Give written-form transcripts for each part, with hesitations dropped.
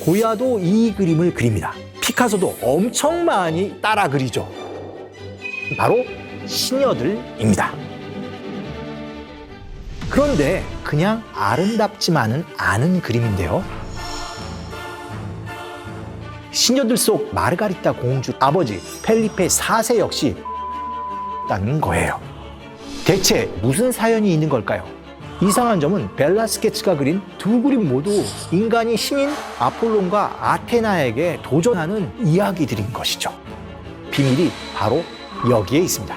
고야도 이 그림을 그립니다. 피카소도 엄청 많이 따라 그리죠. 바로 시녀들입니다. 그런데 그냥 아름답지만은 않은 그림인데요. 시녀들 속 마르가리타 공주 아버지 펠리페 4세 역시 있다는 거예요. 대체 무슨 사연이 있는 걸까요? 이상한 점은 벨라스케치가 그린 두 그림 모두 인간이 신인 아폴론과 아테나에게 도전하는 이야기들인 것이죠. 비밀이 바로 여기에 있습니다.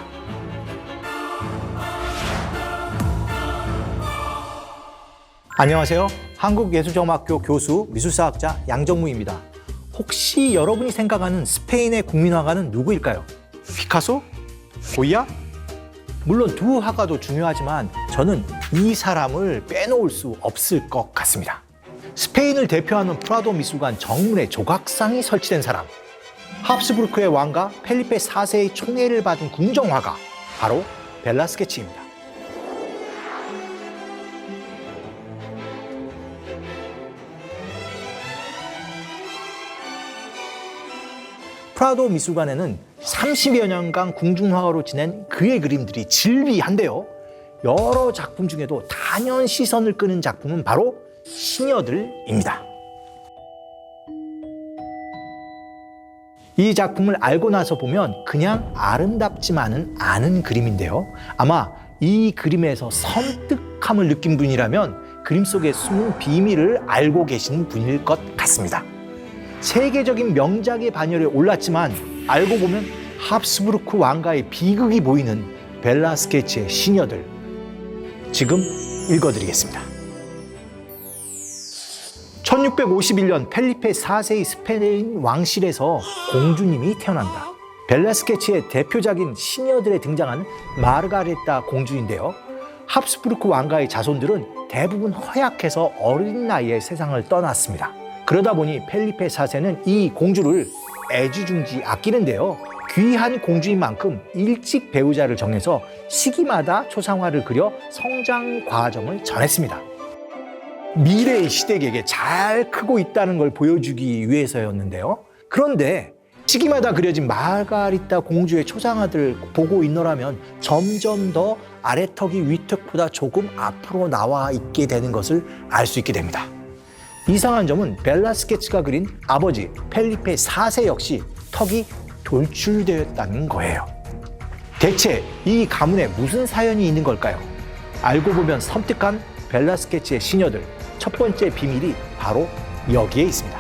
안녕하세요. 한국예술정학교 교수 미술사학자 양정무입니다. 혹시 여러분이 생각하는 스페인의 국민화가는 누구일까요? 피카소? 고야? 물론 두 화가도 중요하지만 저는 이 사람을 빼놓을 수 없을 것 같습니다. 스페인을 대표하는 프라도 미술관 정문에 조각상이 설치된 사람, 합스부르크의 왕가 펠리페 4세의 총애를 받은 궁정화가 바로 벨라스케치입니다. 프라도 미술관에는 30여 년간 궁중화가로 지낸 그의 그림들이 질비한데요. 여러 작품 중에도 단연 시선을 끄는 작품은 바로 시녀들입니다. 이 작품을 알고 나서 보면 그냥 아름답지만은 않은 그림인데요. 아마 이 그림에서 섬뜩함을 느낀 분이라면 그림 속에 숨은 비밀을 알고 계신 분일 것 같습니다. 세계적인 명작의 반열에 올랐지만 알고 보면 합스부르크 왕가의 비극이 보이는 벨라스케치의 시녀들, 지금 읽어드리겠습니다. 1651년 펠리페 4세의 스페인 왕실에서 공주님이 태어난다. 벨라스케치의 대표작인 시녀들에 등장한 마르가레타 공주인데요. 합스부르크 왕가의 자손들은 대부분 허약해서 어린 나이에 세상을 떠났습니다. 그러다 보니 펠리페 4세는 이 공주를 애지중지 아끼는데요. 귀한 공주인 만큼 일찍 배우자를 정해서 시기마다 초상화를 그려 성장 과정을 전했습니다. 미래의 시댁에게 잘 크고 있다는 걸 보여주기 위해서였는데요. 그런데 시기마다 그려진 마르가리타 공주의 초상화들을 보고 있노라면 점점 더 아래턱이 위턱보다 조금 앞으로 나와 있게 되는 것을 알 수 있게 됩니다. 이상한 점은 벨라스케치가 그린 아버지 펠리페 4세 역시 턱이 돌출되었다는 거예요. 대체 이 가문에 무슨 사연이 있는 걸까요? 알고 보면 섬뜩한 벨라스케치의 시녀들, 첫 번째 비밀이 바로 여기에 있습니다.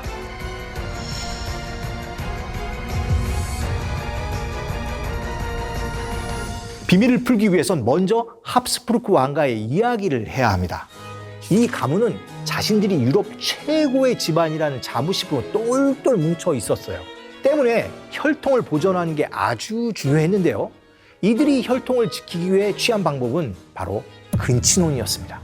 비밀을 풀기 위해선 먼저 합스부르크 왕가의 이야기를 해야 합니다. 이 가문은 자신들이 유럽 최고의 집안이라는 자부심으로 똘똘 뭉쳐 있었어요. 때문에 혈통을 보존하는 게 아주 중요했는데요. 이들이 혈통을 지키기 위해 취한 방법은 바로 근친혼이었습니다.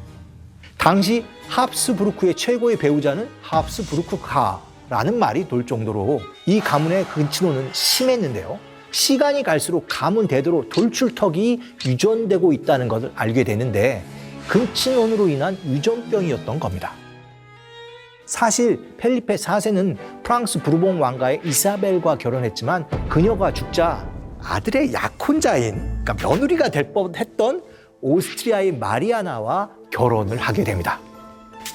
당시 합스부르크의 최고의 배우자는 합스부르크가라는 말이 돌 정도로 이 가문의 근친혼은 심했는데요. 시간이 갈수록 가문 대대로 돌출턱이 유전되고 있다는 것을 알게 되는데 근친혼으로 인한 유전병이었던 겁니다. 사실 펠리페 4세는 프랑스 부르봉 왕가의 이사벨과 결혼했지만 그녀가 죽자 아들의 약혼자인, 그러니까 며느리가 될 뻔했던 오스트리아의 마리아나와 결혼을 하게 됩니다.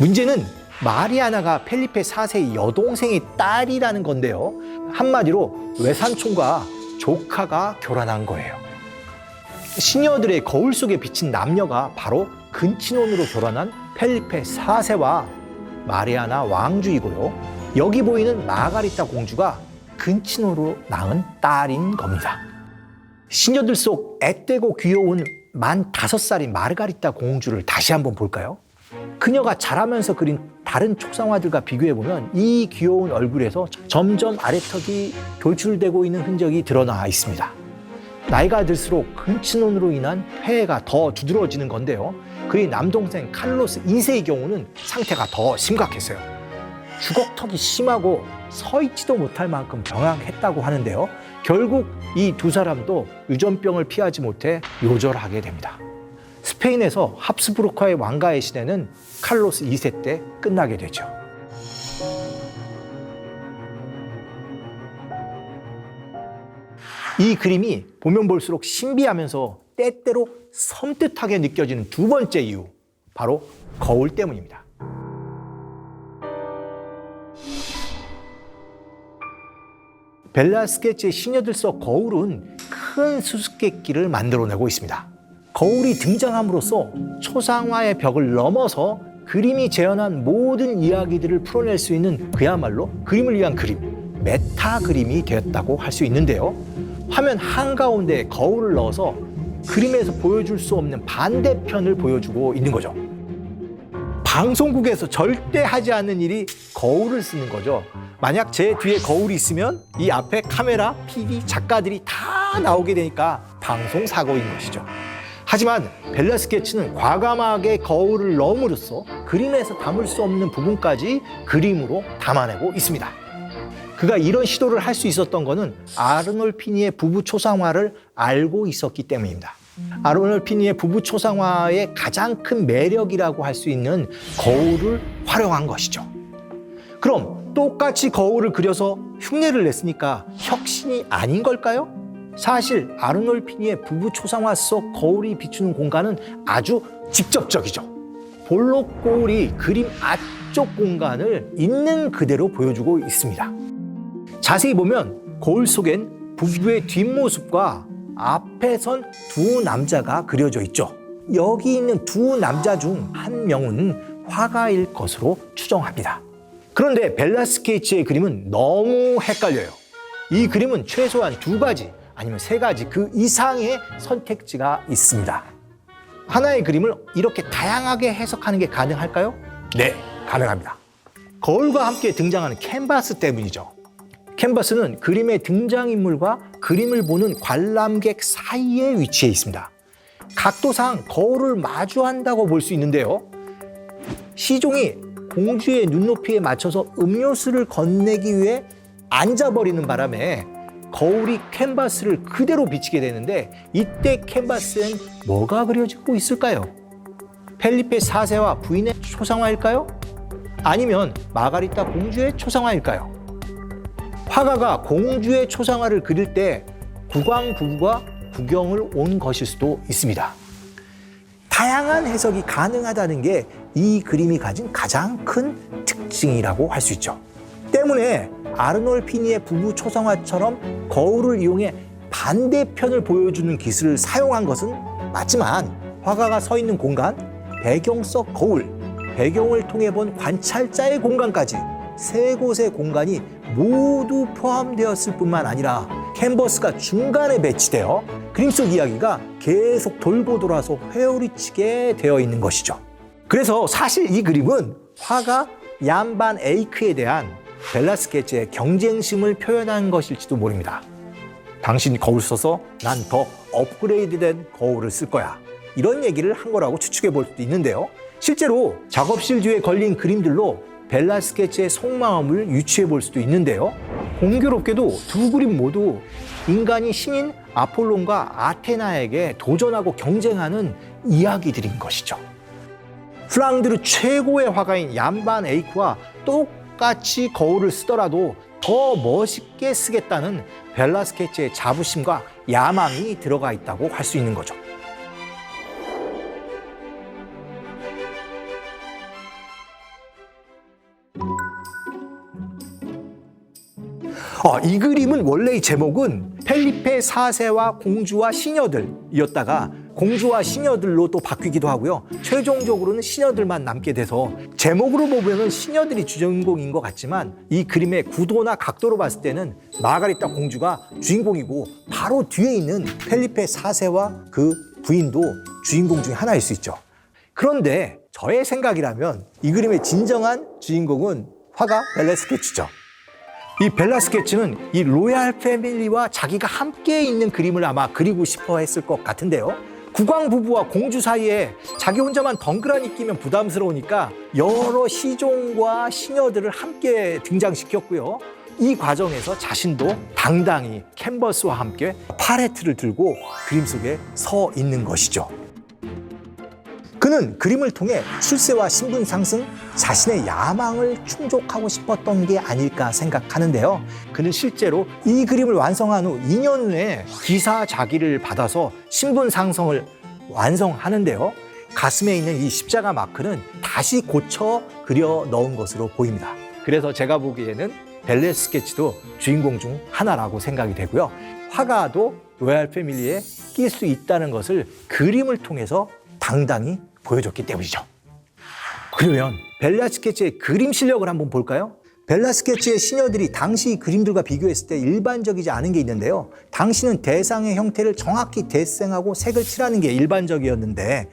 문제는 마리아나가 펠리페 4세의 여동생의 딸이라는 건데요. 한마디로 외삼촌과 조카가 결혼한 거예요. 시녀들의 거울 속에 비친 남녀가 바로 근친혼으로 결혼한 펠리페 4세와 마리아나 왕주이고요. 여기 보이는 마가리타 공주가 근친혼으로 낳은 딸인 겁니다. 시녀들 속 앳되고 귀여운 만 5살인 마르가리타 공주를 다시 한번 볼까요? 그녀가 자라면서 그린 다른 초상화들과 비교해보면 이 귀여운 얼굴에서 점점 아래턱이 돌출되고 있는 흔적이 드러나 있습니다. 나이가 들수록 근친혼으로 인한 폐해가 더 두드러지는 건데요. 그의 남동생 칼로스 2세의 경우는 상태가 더 심각했어요. 주걱턱이 심하고 서 있지도 못할 만큼 병약했다고 하는데요. 결국 이 두 사람도 유전병을 피하지 못해 요절하게 됩니다. 스페인에서 합스부르크의 왕가의 시대는 칼로스 2세 때 끝나게 되죠. 이 그림이 보면 볼수록 신비하면서 때때로 섬뜩하게 느껴지는 두 번째 이유, 바로 거울 때문입니다. 벨라스케치의 시녀들 속 거울은 큰 수수께끼를 만들어내고 있습니다. 거울이 등장함으로써 초상화의 벽을 넘어서 그림이 재현한 모든 이야기들을 풀어낼 수 있는 그야말로 그림을 위한 그림, 메타 그림이 되었다고 할 수 있는데요. 화면 한가운데에 거울을 넣어서 그림에서 보여줄 수 없는 반대편을 보여주고 있는 거죠. 방송국에서 절대 하지 않는 일이 거울을 쓰는 거죠. 만약 제 뒤에 거울이 있으면 이 앞에 카메라, PD, 작가들이 다 나오게 되니까 방송 사고인 것이죠. 하지만 벨라스케치는 과감하게 거울을 넣음으로써 그림에서 담을 수 없는 부분까지 그림으로 담아내고 있습니다. 그가 이런 시도를 할 수 있었던 것은 아르놀피니의 부부 초상화를 알고 있었기 때문입니다. 아르놀피니의 부부 초상화의 가장 큰 매력이라고 할 수 있는 거울을 활용한 것이죠. 그럼 똑같이 거울을 그려서 흉내를 냈으니까 혁신이 아닌 걸까요? 사실 아르놀피니의 부부 초상화 속 거울이 비추는 공간은 아주 직접적이죠. 볼록 거울이 그림 앞쪽 공간을 있는 그대로 보여주고 있습니다. 자세히 보면 거울 속엔 부부의 뒷모습과 앞에 선 두 남자가 그려져 있죠. 여기 있는 두 남자 중 한 명은 화가일 것으로 추정합니다. 그런데 벨라스케치의 그림은 너무 헷갈려요. 이 그림은 최소한 2가지 아니면 3가지 그 이상의 선택지가 있습니다. 하나의 그림을 이렇게 다양하게 해석하는 게 가능할까요? 네, 가능합니다. 거울과 함께 등장하는 캔버스 때문이죠. 캔버스는 그림의 등장인물과 그림을 보는 관람객 사이에 위치해 있습니다. 각도상 거울을 마주한다고 볼 수 있는데요. 시종이 공주의 눈높이에 맞춰서 음료수를 건네기 위해 앉아버리는 바람에 거울이 캔버스를 그대로 비치게 되는데, 이때 캔버스엔 뭐가 그려지고 있을까요? 펠리페 4세와 부인의 초상화일까요? 아니면 마가리타 공주의 초상화일까요? 화가가 공주의 초상화를 그릴 때 국왕 부부가 구경을 온 것일 수도 있습니다. 다양한 해석이 가능하다는 게 이 그림이 가진 가장 큰 특징이라고 할 수 있죠. 때문에 아르놀피니의 부부 초상화처럼 거울을 이용해 반대편을 보여주는 기술을 사용한 것은 맞지만, 화가가 서 있는 공간, 배경 속 거울, 배경을 통해 본 관찰자의 공간까지 3곳의 공간이 모두 포함되었을 뿐만 아니라 캔버스가 중간에 배치되어 그림 속 이야기가 계속 돌고 돌아서 회오리치게 되어 있는 것이죠. 그래서 사실 이 그림은 화가 얀 반 에이크에 대한 벨라스케치의 경쟁심을 표현한 것일지도 모릅니다. 당신이 거울 써서 난 더 업그레이드된 거울을 쓸 거야, 이런 얘기를 한 거라고 추측해 볼 수도 있는데요. 실제로 작업실 뒤에 걸린 그림들로 벨라스케치의 속마음을 유추해 볼 수도 있는데요. 공교롭게도 두 그림 모두 인간이 신인 아폴론과 아테나에게 도전하고 경쟁하는 이야기들인 것이죠. 플랑드르 최고의 화가인 얀 반 에이크와 똑같이 거울을 쓰더라도 더 멋있게 쓰겠다는 벨라스케치의 자부심과 야망이 들어가 있다고 할 수 있는 거죠. 이 그림은 원래 이 제목은 펠리페 4세와 공주와 시녀들이었다가 공주와 시녀들로 또 바뀌기도 하고요. 최종적으로는 시녀들만 남게 돼서 제목으로 보면 시녀들이 주인공인 것 같지만, 이 그림의 구도나 각도로 봤을 때는 마가리타 공주가 주인공이고 바로 뒤에 있는 펠리페 4세와 그 부인도 주인공 중에 하나일 수 있죠. 그런데 저의 생각이라면 이 그림의 진정한 주인공은 화가 벨라스케치죠. 이 벨라스케치는 이 로얄 패밀리와 자기가 함께 있는 그림을 아마 그리고 싶어 했을 것 같은데요. 국왕 부부와 공주 사이에 자기 혼자만 덩그러니 끼면 부담스러우니까 여러 시종과 시녀들을 함께 등장시켰고요. 이 과정에서 자신도 당당히 캔버스와 함께 팔레트를 들고 그림 속에 서 있는 것이죠. 그는 그림을 통해 출세와 신분 상승, 자신의 야망을 충족하고 싶었던 게 아닐까 생각하는데요. 그는 실제로 이 그림을 완성한 후 2년 후에 기사 자기를 받아서 신분 상성을 완성하는데요. 가슴에 있는 이 십자가 마크는 다시 고쳐 그려 넣은 것으로 보입니다. 그래서 제가 보기에는 벨라스케치도 주인공 중 하나라고 생각이 되고요. 화가도 로얄 패밀리에 낄 수 있다는 것을 그림을 통해서 당당히 보여줬기 때문이죠. 그러면 벨라스케치의 그림 실력을 한번 볼까요? 벨라스케치의 시녀들이 당시 그림들과 비교했을 때 일반적이지 않은 게 있는데요. 당시는 대상의 형태를 정확히 데생하고 색을 칠하는 게 일반적이었는데,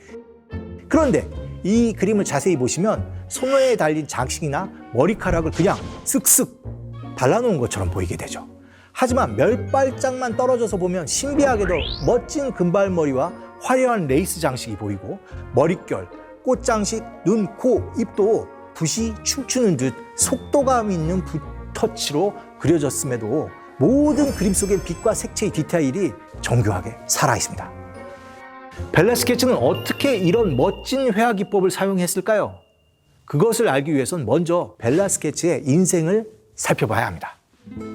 그런데 이 그림을 자세히 보시면 손에 달린 장식이나 머리카락을 그냥 쓱쓱 발라놓은 것처럼 보이게 되죠. 하지만 몇 발짝만 떨어져서 보면 신비하게도 멋진 금발머리와 화려한 레이스 장식이 보이고, 머릿결, 꽃장식, 눈, 코, 입도 붓이 춤추는 듯 속도감 있는 붓터치로 그려졌음에도 모든 그림 속의 빛과 색채의 디테일이 정교하게 살아있습니다. 벨라스케치는 어떻게 이런 멋진 회화 기법을 사용했을까요? 그것을 알기 위해선 먼저 벨라스케치의 인생을 살펴봐야 합니다.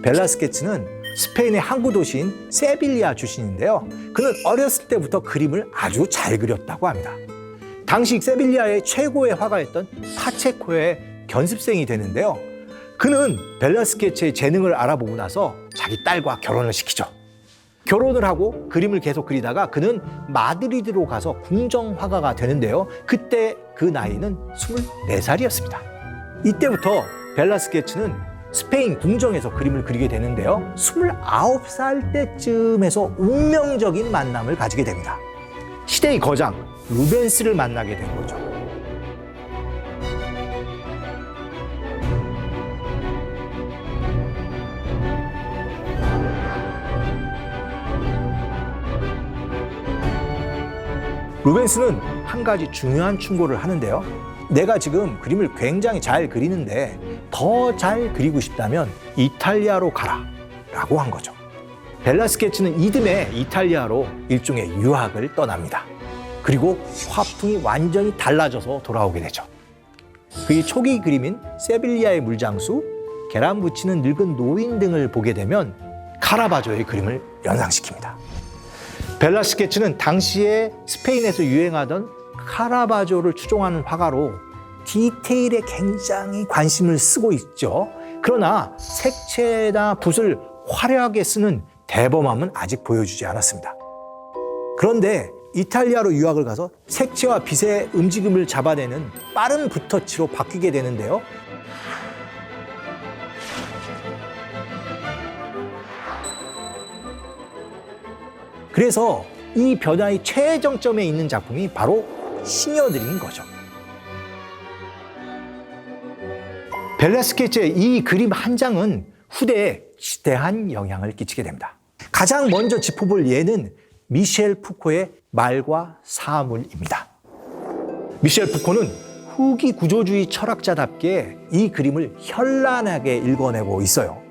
벨라스케치는 스페인의 항구 도시인 세빌리아 출신인데요. 그는 어렸을 때부터 그림을 아주 잘 그렸다고 합니다. 당시 세빌리아의 최고의 화가였던 파체코의 견습생이 되는데요. 그는 벨라스케치의 재능을 알아보고 나서 자기 딸과 결혼을 시키죠. 결혼을 하고 그림을 계속 그리다가 그는 마드리드로 가서 궁정화가가 되는데요. 그때 그 나이는 24살이었습니다. 이때부터 벨라스케치는 스페인 궁정에서 그림을 그리게 되는데요. 29살 때쯤에서 운명적인 만남을 가지게 됩니다. 시대의 거장 루벤스를 만나게 된 거죠. 루벤스는 한 가지 중요한 충고를 하는데요. 내가 지금 그림을 굉장히 잘 그리는데 더 잘 그리고 싶다면 이탈리아로 가라 라고 한 거죠. 벨라스케치는 이듬해 이탈리아로 일종의 유학을 떠납니다. 그리고 화풍이 완전히 달라져서 돌아오게 되죠. 그의 초기 그림인 세빌리아의 물장수, 계란 부치는 늙은 노인 등을 보게 되면 카라바조의 그림을 연상시킵니다. 벨라스케치는 당시에 스페인에서 유행하던 카라바조를 추종하는 화가로 디테일에 굉장히 관심을 쓰고 있죠. 그러나 색채나 붓을 화려하게 쓰는 대범함은 아직 보여주지 않았습니다. 그런데 이탈리아로 유학을 가서 색채와 빛의 움직임을 잡아내는 빠른 붓터치로 바뀌게 되는데요. 그래서 이 변화의 최정점에 있는 작품이 바로 시녀들인 거죠. 벨라스케치의 이 그림 한 장은 후대에 지대한 영향을 끼치게 됩니다. 가장 먼저 짚어볼 예는 미셸 푸코의 말과 사물입니다. 미셸 푸코는 후기 구조주의 철학자답게 이 그림을 현란하게 읽어내고 있어요.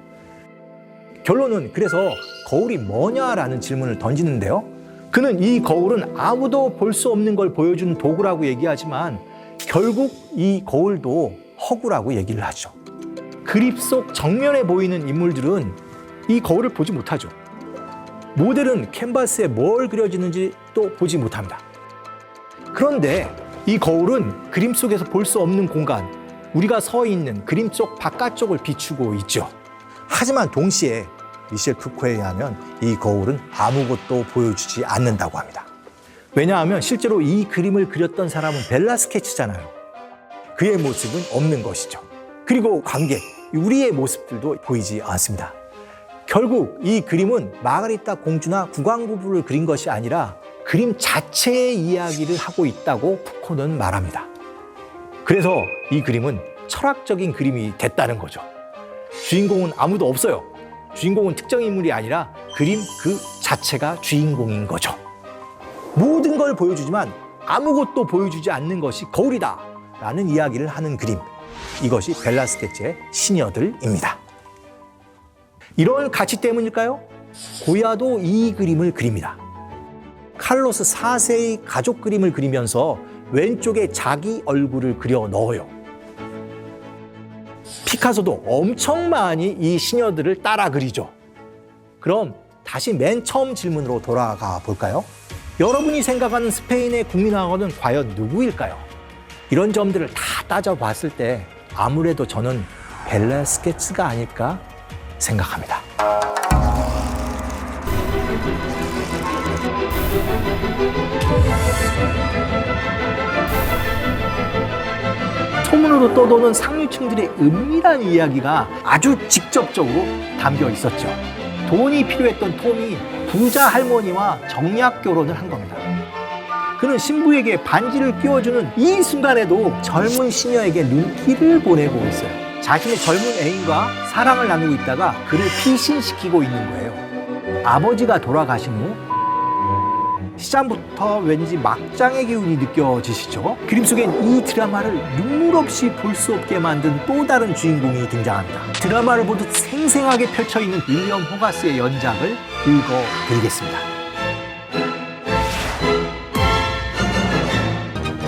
결론은 그래서 거울이 뭐냐라는 질문을 던지는데요. 그는 이 거울은 아무도 볼 수 없는 걸 보여주는 도구라고 얘기하지만 결국 이 거울도 허구라고 얘기를 하죠. 그림 속 정면에 보이는 인물들은 이 거울을 보지 못하죠. 모델은 캔버스에 뭘 그려지는지 또 보지 못합니다. 그런데 이 거울은 그림 속에서 볼 수 없는 공간, 우리가 서 있는 그림 속 바깥쪽을 비추고 있죠. 하지만 동시에 미셸 푸코에 의하면 이 거울은 아무것도 보여주지 않는다고 합니다. 왜냐하면 실제로 이 그림을 그렸던 사람은 벨라스케치잖아요. 그의 모습은 없는 것이죠. 그리고 관객, 우리의 모습들도 보이지 않습니다. 결국 이 그림은 마가리타 공주나 국왕부부를 그린 것이 아니라 그림 자체의 이야기를 하고 있다고 푸코는 말합니다. 그래서 이 그림은 철학적인 그림이 됐다는 거죠. 주인공은 아무도 없어요. 주인공은 특정 인물이 아니라 그림 그 자체가 주인공인 거죠. 모든 걸 보여주지만 아무것도 보여주지 않는 것이 거울이다 라는 이야기를 하는 그림, 이것이 벨라스케치의 시녀들입니다. 이런 가치 때문일까요? 고야도 이 그림을 그립니다. 칼로스 4세의 가족 그림을 그리면서 왼쪽에 자기 얼굴을 그려 넣어요. 피카소도 엄청 많이 이 시녀들을 따라 그리죠. 그럼 다시 맨 처음 질문으로 돌아가 볼까요? 여러분이 생각하는 스페인의 국민왕후는 과연 누구일까요? 이런 점들을 다 따져봤을 때 아무래도 저는 벨라스케츠가 아닐까 생각합니다. 소문으로 떠도는 상류층들의 은밀한 이야기가 아주 직접적으로 담겨 있었죠. 돈이 필요했던 톰이 부자 할머니와 정략 결혼을 한 겁니다. 그는 신부에게 반지를 끼워주는 이 순간에도 젊은 시녀에게 눈길을 보내고 있어요. 자신의 젊은 애인과 사랑을 나누고 있다가 그를 피신시키고 있는 거예요. 아버지가 돌아가신 후 시작부터 왠지 막장의 기운이 느껴지시죠? 그림 속엔 이 드라마를 눈물 없이 볼 수 없게 만든 또 다른 주인공이 등장합니다. 드라마를 보듯 생생하게 펼쳐있는 윌리엄 호가스의 연작을 읽어드리겠습니다.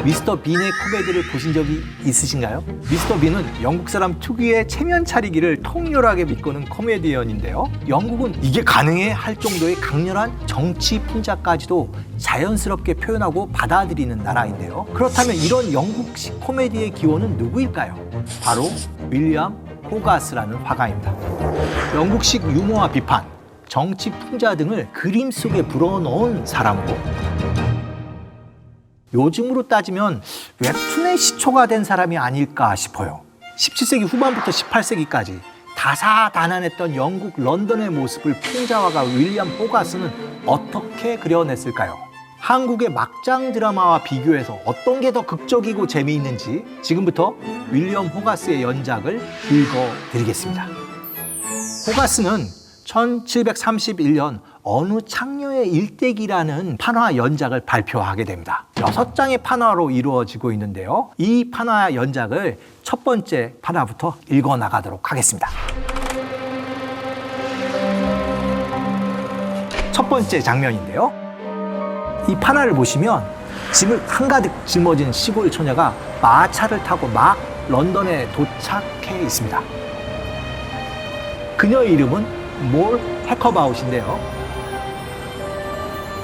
미스터 빈의 코미디를 보신 적이 있으신가요? 미스터 빈은 영국 사람 특유의 체면 차리기를 통렬하게 비꼬는 코미디언인데요. 영국은 이게 가능해 할 정도의 강렬한 정치 풍자까지도 자연스럽게 표현하고 받아들이는 나라인데요. 그렇다면 이런 영국식 코미디의 기원은 누구일까요? 바로 윌리엄 호가스라는 화가입니다. 영국식 유머와 비판, 정치 풍자 등을 그림 속에 불어넣은 사람으로 요즘으로 따지면 웹툰의 시초가 된 사람이 아닐까 싶어요. 17세기 후반부터 18세기까지 다사다난했던 영국 런던의 모습을 풍자화가 윌리엄 호가스는 어떻게 그려냈을까요? 한국의 막장 드라마와 비교해서 어떤 게 더 극적이고 재미있는지 지금부터 윌리엄 호가스의 연작을 읽어드리겠습니다. 호가스는 1731년 어느 창녀의 일대기라는 판화 연작을 발표하게 됩니다. 6장의 판화로 이루어지고 있는데요. 이 판화 연작을 첫 번째 판화부터 읽어나가도록 하겠습니다. 첫 번째 장면인데요. 이 판화를 보시면 짐을 한가득 짊어진 시골 처녀가 마차를 타고 막 런던에 도착해 있습니다. 그녀의 이름은 몰 해커바웃인데요.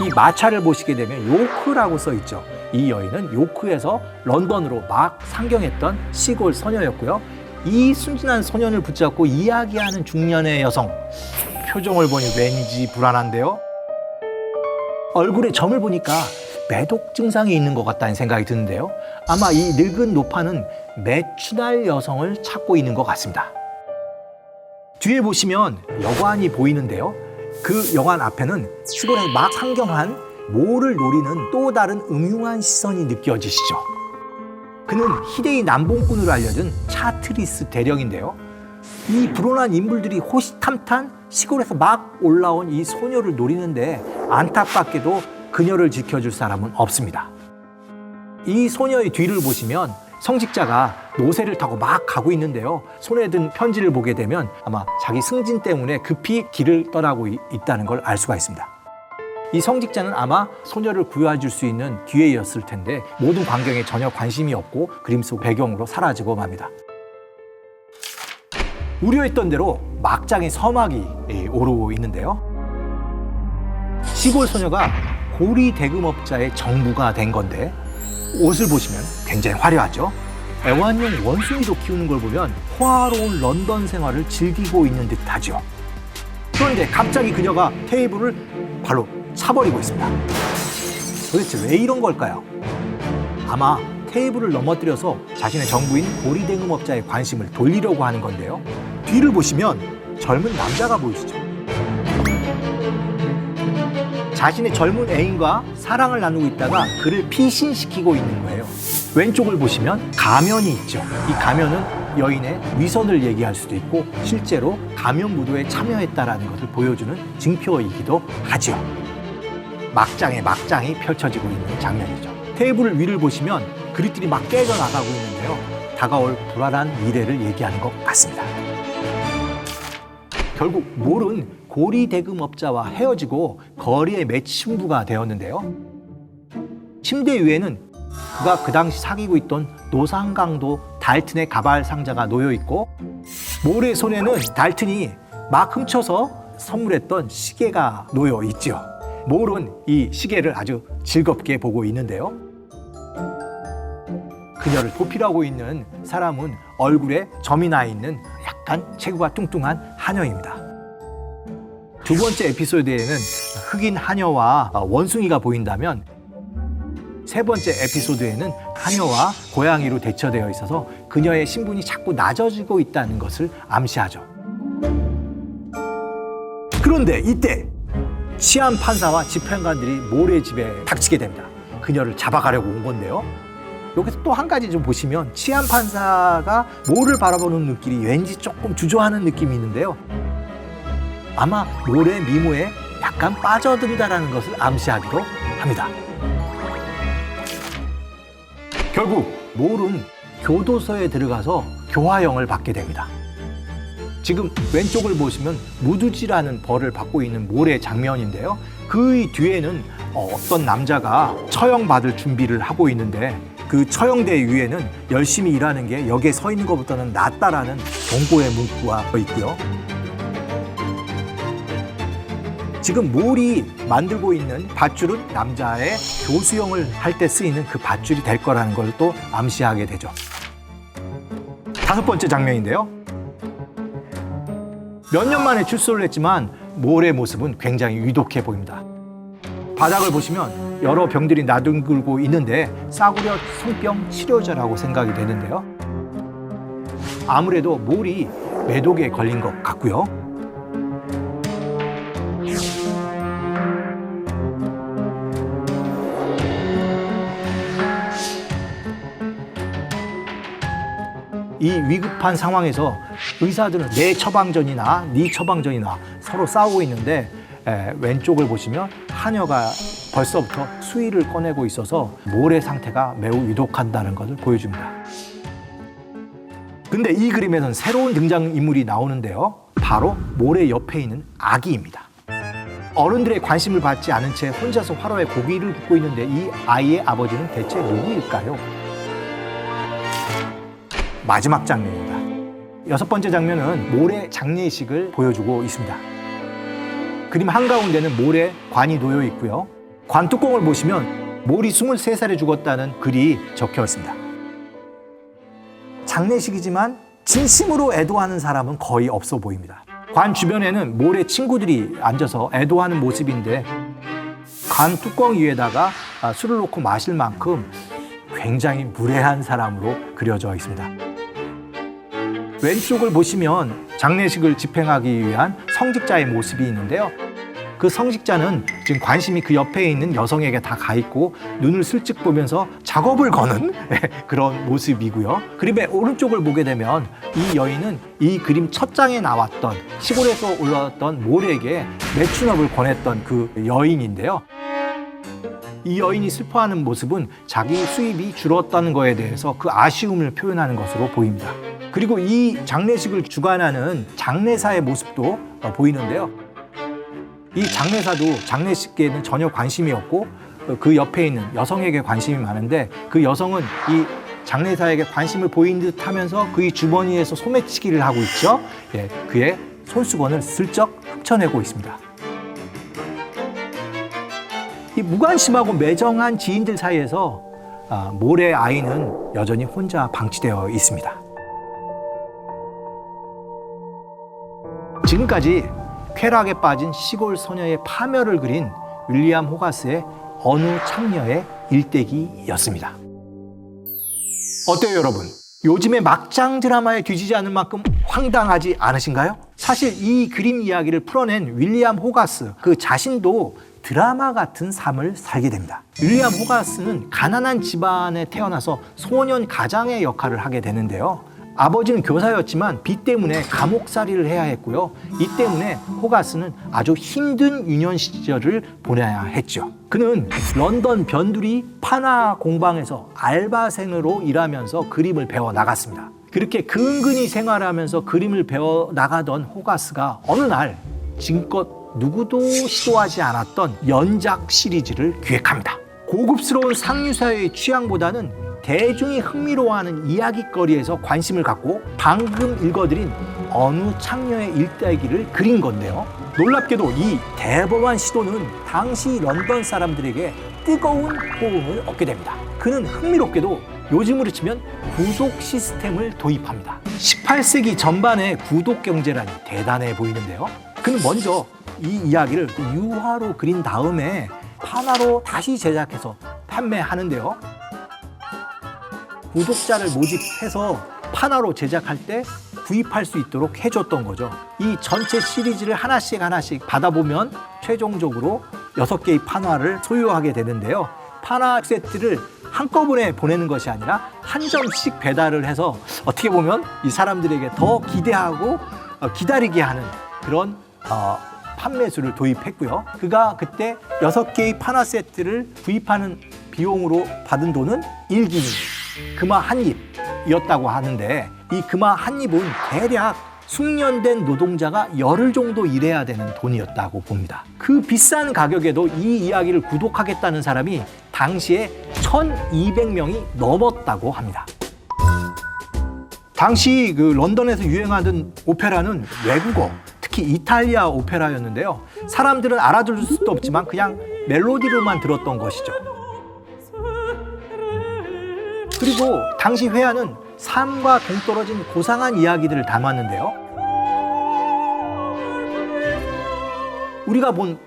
이 마차를 보시게 되면 요크라고 써 있죠. 이 여인은 요크에서 런던으로 막 상경했던 시골 소녀였고요. 이 순진한 소년을 붙잡고 이야기하는 중년의 여성. 표정을 보니 왠지 불안한데요. 얼굴에 점을 보니까 매독 증상이 있는 것 같다는 생각이 드는데요. 아마 이 늙은 노파는 매춘할 여성을 찾고 있는 것 같습니다. 뒤에 보시면 여관이 보이는데요. 그 여관 앞에는 시골에 막 상경한 모를 노리는 또 다른 음흉한 시선이 느껴지시죠. 그는 희대의 남봉꾼으로 알려진 차트리스 대령인데요. 이 불온한 인물들이 호시탐탐 시골에서 막 올라온 이 소녀를 노리는데 안타깝게도 그녀를 지켜줄 사람은 없습니다. 이 소녀의 뒤를 보시면 성직자가 노새를 타고 막 가고 있는데요. 손에 든 편지를 보게 되면 아마 자기 승진 때문에 급히 길을 떠나고 있다는 걸 알 수가 있습니다. 이 성직자는 아마 소녀를 구해줄 수 있는 기회였을 텐데 모든 광경에 전혀 관심이 없고 그림 속 배경으로 사라지고 맙니다. 우려했던 대로 막장의 서막이 오르고 있는데요. 시골 소녀가 고리 대금업자의 정부가 된 건데 옷을 보시면 굉장히 화려하죠. 애완용 원숭이도 키우는 걸 보면 호화로운 런던 생활을 즐기고 있는 듯하죠. 그런데 갑자기 그녀가 테이블을 발로 차버리고 있습니다. 도대체 왜 이런 걸까요? 아마 테이블을 넘어뜨려서 자신의 정부인 고리대금업자의 관심을 돌리려고 하는 건데요. 뒤를 보시면 젊은 남자가 보이시죠? 자신의 젊은 애인과 사랑을 나누고 있다가 그를 피신시키고 있는 거예요. 왼쪽을 보시면 가면이 있죠. 이 가면은 여인의 위선을 얘기할 수도 있고 실제로 가면 무도에 참여했다라는 것을 보여주는 증표이기도 하죠. 막장이 펼쳐지고 있는 장면이죠. 테이블 위를 보시면 그릇들이 막 깨져나가고 있는데요. 다가올 불안한 미래를 얘기하는 것 같습니다. 결국 몰은 고리대금업자와 헤어지고 거리의 매춘부가 되었는데요. 침대 위에는 그가 그 당시 사귀고 있던 노상강도 달튼의 가발 상자가 놓여 있고, 몰의 손에는 달튼이 막 훔쳐서 선물했던 시계가 놓여 있죠. 몰은 이 시계를 아주 즐겁게 보고 있는데요. 그녀를 도피하고 있는 사람은 얼굴에 점이 나 있는 약간 체구가 뚱뚱한 하녀입니다. 두 번째 에피소드에는 흑인 하녀와 원숭이가 보인다면, 세 번째 에피소드에는 하녀와 고양이로 대처되어 있어서 그녀의 신분이 자꾸 낮아지고 있다는 것을 암시하죠. 그런데 이때 치안 판사와 집행관들이 몰의 집에 닥치게 됩니다. 그녀를 잡아가려고 온 건데요. 여기서 또 한 가지 좀 보시면 치안 판사가 몰을 바라보는 눈길이 왠지 조금 주저하는 느낌이 있는데요. 아마 몰의 미모에 약간 빠져든다는 것을 암시하기도 합니다. 결국 몰은 교도소에 들어가서 교화형을 받게 됩니다. 지금 왼쪽을 보시면 무두지라는 벌을 받고 있는 몰의 장면인데요. 그 뒤에는 어떤 남자가 처형받을 준비를 하고 있는데, 그 처형대 위에는 열심히 일하는 게 여기에 서 있는 것보다는 낫다라는 경고의 문구가 있고요. 지금 몰이 만들고 있는 밧줄은 남자의 교수형을 할 때 쓰이는 그 밧줄이 될 거라는 걸 또 암시하게 되죠. 다섯 번째 장면인데요. 몇 년 만에 출소를 했지만 몰의 모습은 굉장히 위독해 보입니다. 바닥을 보시면 여러 병들이 나뒹굴고 있는데 싸구려 성병 치료제라고 생각이 되는데요. 아무래도 몰이 매독에 걸린 것 같고요. 이 위급한 상황에서 의사들은 내 처방전이나 네 처방전이나 서로 싸우고 있는데, 왼쪽을 보시면 하녀가 벌써부터 수의를 꺼내고 있어서 몰의 상태가 매우 위독한다는 것을 보여줍니다. 근데 이 그림에는 새로운 등장인물이 나오는데요. 바로 몰의 옆에 있는 아기입니다. 어른들의 관심을 받지 않은 채 혼자서 화로에 고기를 굽고 있는데, 이 아이의 아버지는 대체 누구일까요? 마지막 장면입니다. 여섯 번째 장면은 몰의 장례식을 보여주고 있습니다. 그림 한가운데는 몰의 관이 놓여 있고요. 관 뚜껑을 보시면 몰이 23살에 죽었다는 글이 적혀 있습니다. 장례식이지만 진심으로 애도하는 사람은 거의 없어 보입니다. 관 주변에는 몰의 친구들이 앉아서 애도하는 모습인데, 관 뚜껑 위에다가 술을 놓고 마실 만큼 굉장히 무례한 사람으로 그려져 있습니다. 왼쪽을 보시면 장례식을 집행하기 위한 성직자의 모습이 있는데요. 그 성직자는 지금 관심이 그 옆에 있는 여성에게 다 가 있고 눈을 슬쩍 보면서 작업을 거는 그런 모습이고요. 그림의 오른쪽을 보게 되면 이 여인은 이 그림 첫 장에 나왔던 시골에서 올라왔던 몰에게 매춘업을 권했던 그 여인인데요. 이 여인이 슬퍼하는 모습은 자기 수입이 줄었다는 것에 대해서 그 아쉬움을 표현하는 것으로 보입니다. 그리고 이 장례식을 주관하는 장례사의 모습도 보이는데요. 이 장례사도 장례식에는 전혀 관심이 없고 그 옆에 있는 여성에게 관심이 많은데, 그 여성은 이 장례사에게 관심을 보인 듯 하면서 그의 주머니에서 소매치기를 하고 있죠. 그의 손수건을 슬쩍 훔쳐내고 있습니다. 이 무관심하고 매정한 지인들 사이에서 몰의 아이는 여전히 혼자 방치되어 있습니다. 지금까지 쾌락에 빠진 시골 소녀의 파멸을 그린 윌리엄 호가스의 어느 창녀의 일대기였습니다. 어때요, 여러분? 요즘의 막장 드라마에 뒤지지 않을 만큼 황당하지 않으신가요? 사실 이 그림 이야기를 풀어낸 윌리엄 호가스, 그 자신도 드라마 같은 삶을 살게 됩니다. 윌리엄 호가스는 가난한 집안에 태어나서 소년 가장의 역할을 하게 되는데요. 아버지는 교사였지만 빚 때문에 감옥살이를 해야 했고요. 이 때문에 호가스는 아주 힘든 유년 시절을 보내야 했죠. 그는 런던 변두리 판화 공방에서 알바생으로 일하면서 그림을 배워 나갔습니다. 그렇게 근근히 생활하면서 그림을 배워 나가던 호가스가 어느 날 지금껏 누구도 시도하지 않았던 연작 시리즈를 기획합니다. 고급스러운 상류사회의 취향보다는 대중이 흥미로워하는 이야깃거리에서 관심을 갖고 방금 읽어드린 어느 창녀의 일대기를 그린 건데요. 놀랍게도 이 대범한 시도는 당시 런던 사람들에게 뜨거운 호응을 얻게 됩니다. 그는 흥미롭게도 요즘으로 치면 구독 시스템을 도입합니다. 18세기 전반의 구독 경제라니 대단해 보이는데요. 그는 먼저 이 이야기를 유화로 그린 다음에 판화로 다시 제작해서 판매하는데요. 구독자를 모집해서 판화로 제작할 때 구입할 수 있도록 해줬던 거죠. 이 전체 시리즈를 하나씩 받아보면 최종적으로 6개의 판화를 소유하게 되는데요. 판화 세트를 한꺼번에 보내는 것이 아니라 한 점씩 배달을 해서 어떻게 보면 이 사람들에게 더 기대하고 기다리게 하는 그런 판매수를 도입했고요. 그가 그때 6개의 판화 세트를 구입하는 비용으로 받은 돈은 1기니 금화 한 입이었다고 하는데, 이 금화 한 입은 대략 숙련된 노동자가 열흘 정도 일해야 되는 돈이었다고 봅니다. 그 비싼 가격에도 이 이야기를 구독하겠다는 사람이 당시에 1200명이 넘었다고 합니다. 당시 그 런던에서 유행하던 오페라는 외국어, 특히 이탈리아 오페라였는데요. 사람들은 알아들을 수도 없지만 그냥 멜로디로만 들었던 것이죠. 그리고 당시 회화는 삶과 동떨어진 고상한 이야기들을 담았는데요. 우리가 본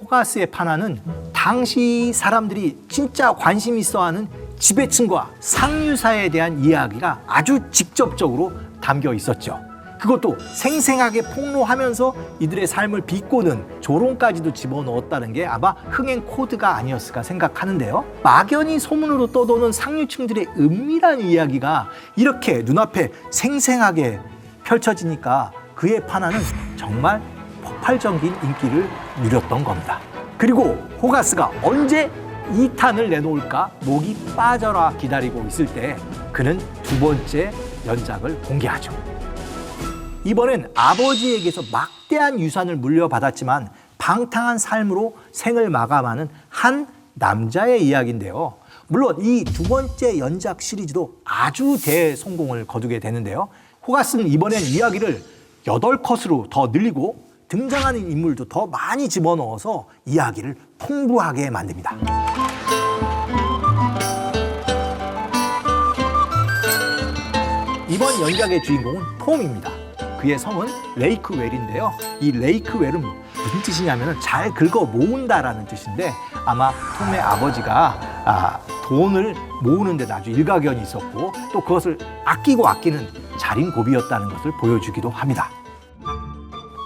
호가스의 판화는 당시 사람들이 진짜 관심 있어하는 지배층과 상류사에 대한 이야기가 아주 직접적으로 담겨 있었죠. 그것도 생생하게 폭로하면서 이들의 삶을 비꼬는 조롱까지도 집어넣었다는 게 아마 흥행 코드가 아니었을까 생각하는데요. 막연히 소문으로 떠도는 상류층들의 은밀한 이야기가 이렇게 눈앞에 생생하게 펼쳐지니까 그의 판화는 정말 폭발적인 인기를 누렸던 겁니다. 그리고 호가스가 언제 2탄을 내놓을까 목이 빠져라 기다리고 있을 때 그는 두 번째 연작을 공개하죠. 이번엔 아버지에게서 막대한 유산을 물려받았지만 방탕한 삶으로 생을 마감하는 한 남자의 이야기인데요. 물론 이 두 번째 연작 시리즈도 아주 대성공을 거두게 되는데요. 호가스는 이번엔 이야기를 8컷으로 더 늘리고 등장하는 인물도 더 많이 집어넣어서 이야기를 풍부하게 만듭니다. 이번 연작의 주인공은 톰입니다. 그의 성은 레이크 웰인데요. 이 레이크 웰은 무슨 뜻이냐면 잘 긁어 모은다라는 뜻인데, 아마 톰의 아버지가 돈을 모으는 데도 아주 일가견이 있었고 또 그것을 아끼고 아끼는 자린고비였다는 것을 보여주기도 합니다.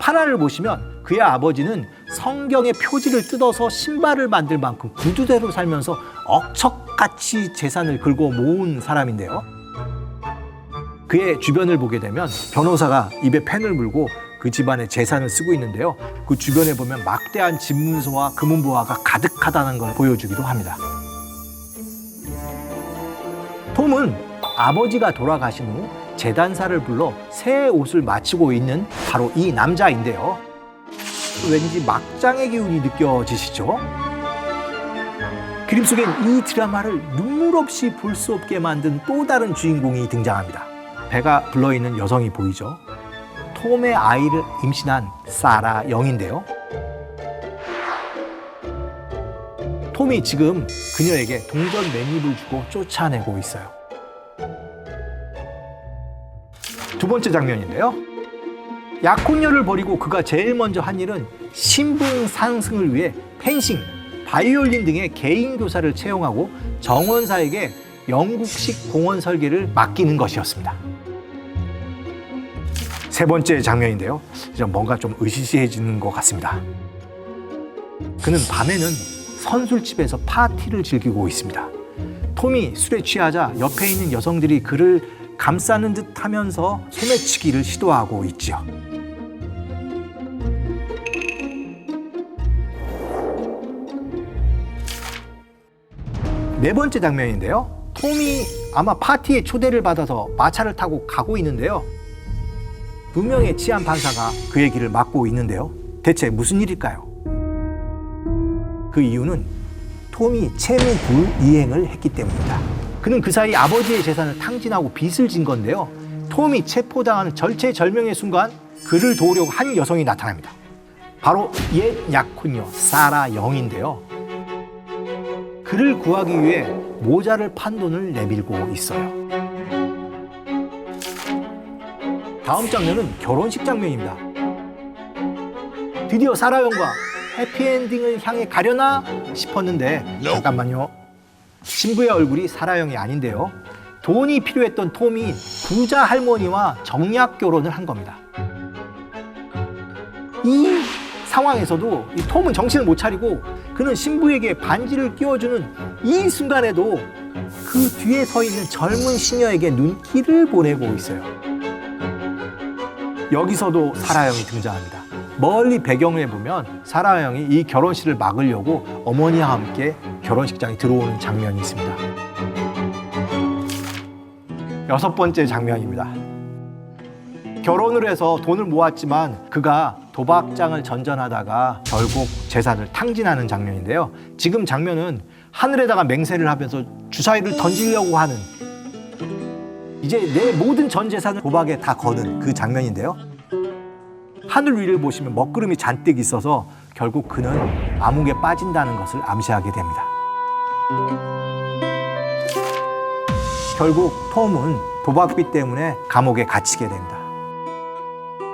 판화를 보시면 그의 아버지는 성경의 표지를 뜯어서 신발을 만들 만큼 구두대로 살면서 억척같이 재산을 긁어 모은 사람인데요. 그의 주변을 보게 되면 변호사가 입에 펜을 물고 그 집안의 재산을 쓰고 있는데요. 그 주변에 보면 막대한 집문서와 금은보화가 가득하다는 걸 보여주기도 합니다. 톰은 아버지가 돌아가신 후 재단사를 불러 새 옷을 맞추고 있는 바로 이 남자인데요. 왠지 막장의 기운이 느껴지시죠? 그림 속엔 이 드라마를 눈물 없이 볼 수 없게 만든 또 다른 주인공이 등장합니다. 배가 불러있는 여성이 보이죠? 톰의 아이를 임신한 사라 영인데요. 톰이 지금 그녀에게 동전 맨입을 주고 쫓아내고 있어요. 두 번째 장면인데요. 약혼녀를 버리고 그가 제일 먼저 한 일은 신분 상승을 위해 펜싱, 바이올린 등의 개인 교사를 채용하고 정원사에게 영국식 공원 설계를 맡기는 것이었습니다. 세 번째 장면인데요. 뭔가 좀 으시시해지는 것 같습니다. 그는 밤에는 선술집에서 파티를 즐기고 있습니다. 톰이 술에 취하자 옆에 있는 여성들이 그를 감싸는 듯 하면서 소매치기를 시도하고 있지요. 네 번째 장면인데요. 톰이 아마 파티에 초대를 받아서 마차를 타고 가고 있는데요. 두 명의 치안 판사가 그의 길을 막고 있는데요. 대체 무슨 일일까요? 그 이유는 톰이 채무 불이행을 했기 때문입니다. 그는 그 사이 아버지의 재산을 탕진하고 빚을 진 건데요. 톰이 체포당하는 절체절명의 순간 그를 도우려고 한 여성이 나타납니다. 바로 옛 약혼녀 사라 영인데요. 그를 구하기 위해 모자를 판 돈을 내밀고 있어요. 다음 장면은 결혼식 장면입니다. 드디어 사라 영과 해피엔딩을 향해 가려나 싶었는데 잠깐만요. 신부의 얼굴이 사라 영이 아닌데요. 돈이 필요했던 톰이 부자 할머니와 정략 결혼을 한 겁니다. 이 상황에서도 이 톰은 정신을 못 차리고 그는 신부에게 반지를 끼워주는 이 순간에도 그 뒤에 서 있는 젊은 시녀에게 눈길을 보내고 있어요. 여기서도 사라 영이 등장합니다. 멀리 배경을 보면 사라 영이 이 결혼식을 막으려고 어머니와 함께 결혼식장에 들어오는 장면이 있습니다. 6번째 장면입니다. 결혼을 해서 돈을 모았지만 그가 도박장을 전전하다가 결국 재산을 탕진하는 장면인데요. 지금 장면은 하늘에다가 맹세를 하면서 주사위를 던지려고 하는, 이제 내 모든 전 재산을 도박에 다 거는 그 장면인데요. 하늘 위를 보시면 먹구름이 잔뜩 있어서 결국 그는 암흑에 빠진다는 것을 암시하게 됩니다. 결국 톰은 도박비 때문에 감옥에 갇히게 됩니다.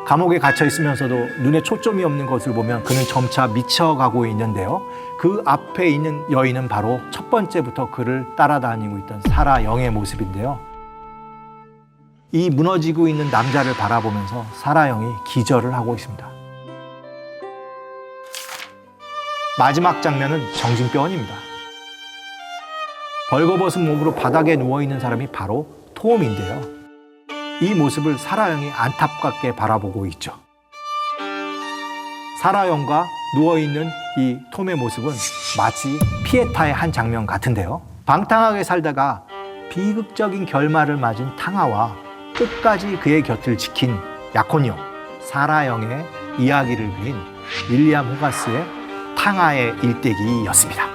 감옥에 갇혀 있으면서도 눈에 초점이 없는 것을 보면 그는 점차 미쳐가고 있는데요. 그 앞에 있는 여인은 바로 첫 번째부터 그를 따라다니고 있던 사라 영의 모습인데요. 이 무너지고 있는 남자를 바라보면서 사라 영이 기절을 하고 있습니다. 마지막 장면은 정신병원입니다. 벌거벗은 몸으로 바닥에 누워있는 사람이 바로 톰인데요. 이 모습을 사라 영이 안타깝게 바라보고 있죠. 사라 영과 누워있는 이 톰의 모습은 마치 피에타의 한 장면 같은데요. 방탕하게 살다가 비극적인 결말을 맞은 탕아와 끝까지 그의 곁을 지킨 약혼녀 사라 영의 이야기를 그린 윌리엄 호가스의 탕아의 일대기였습니다.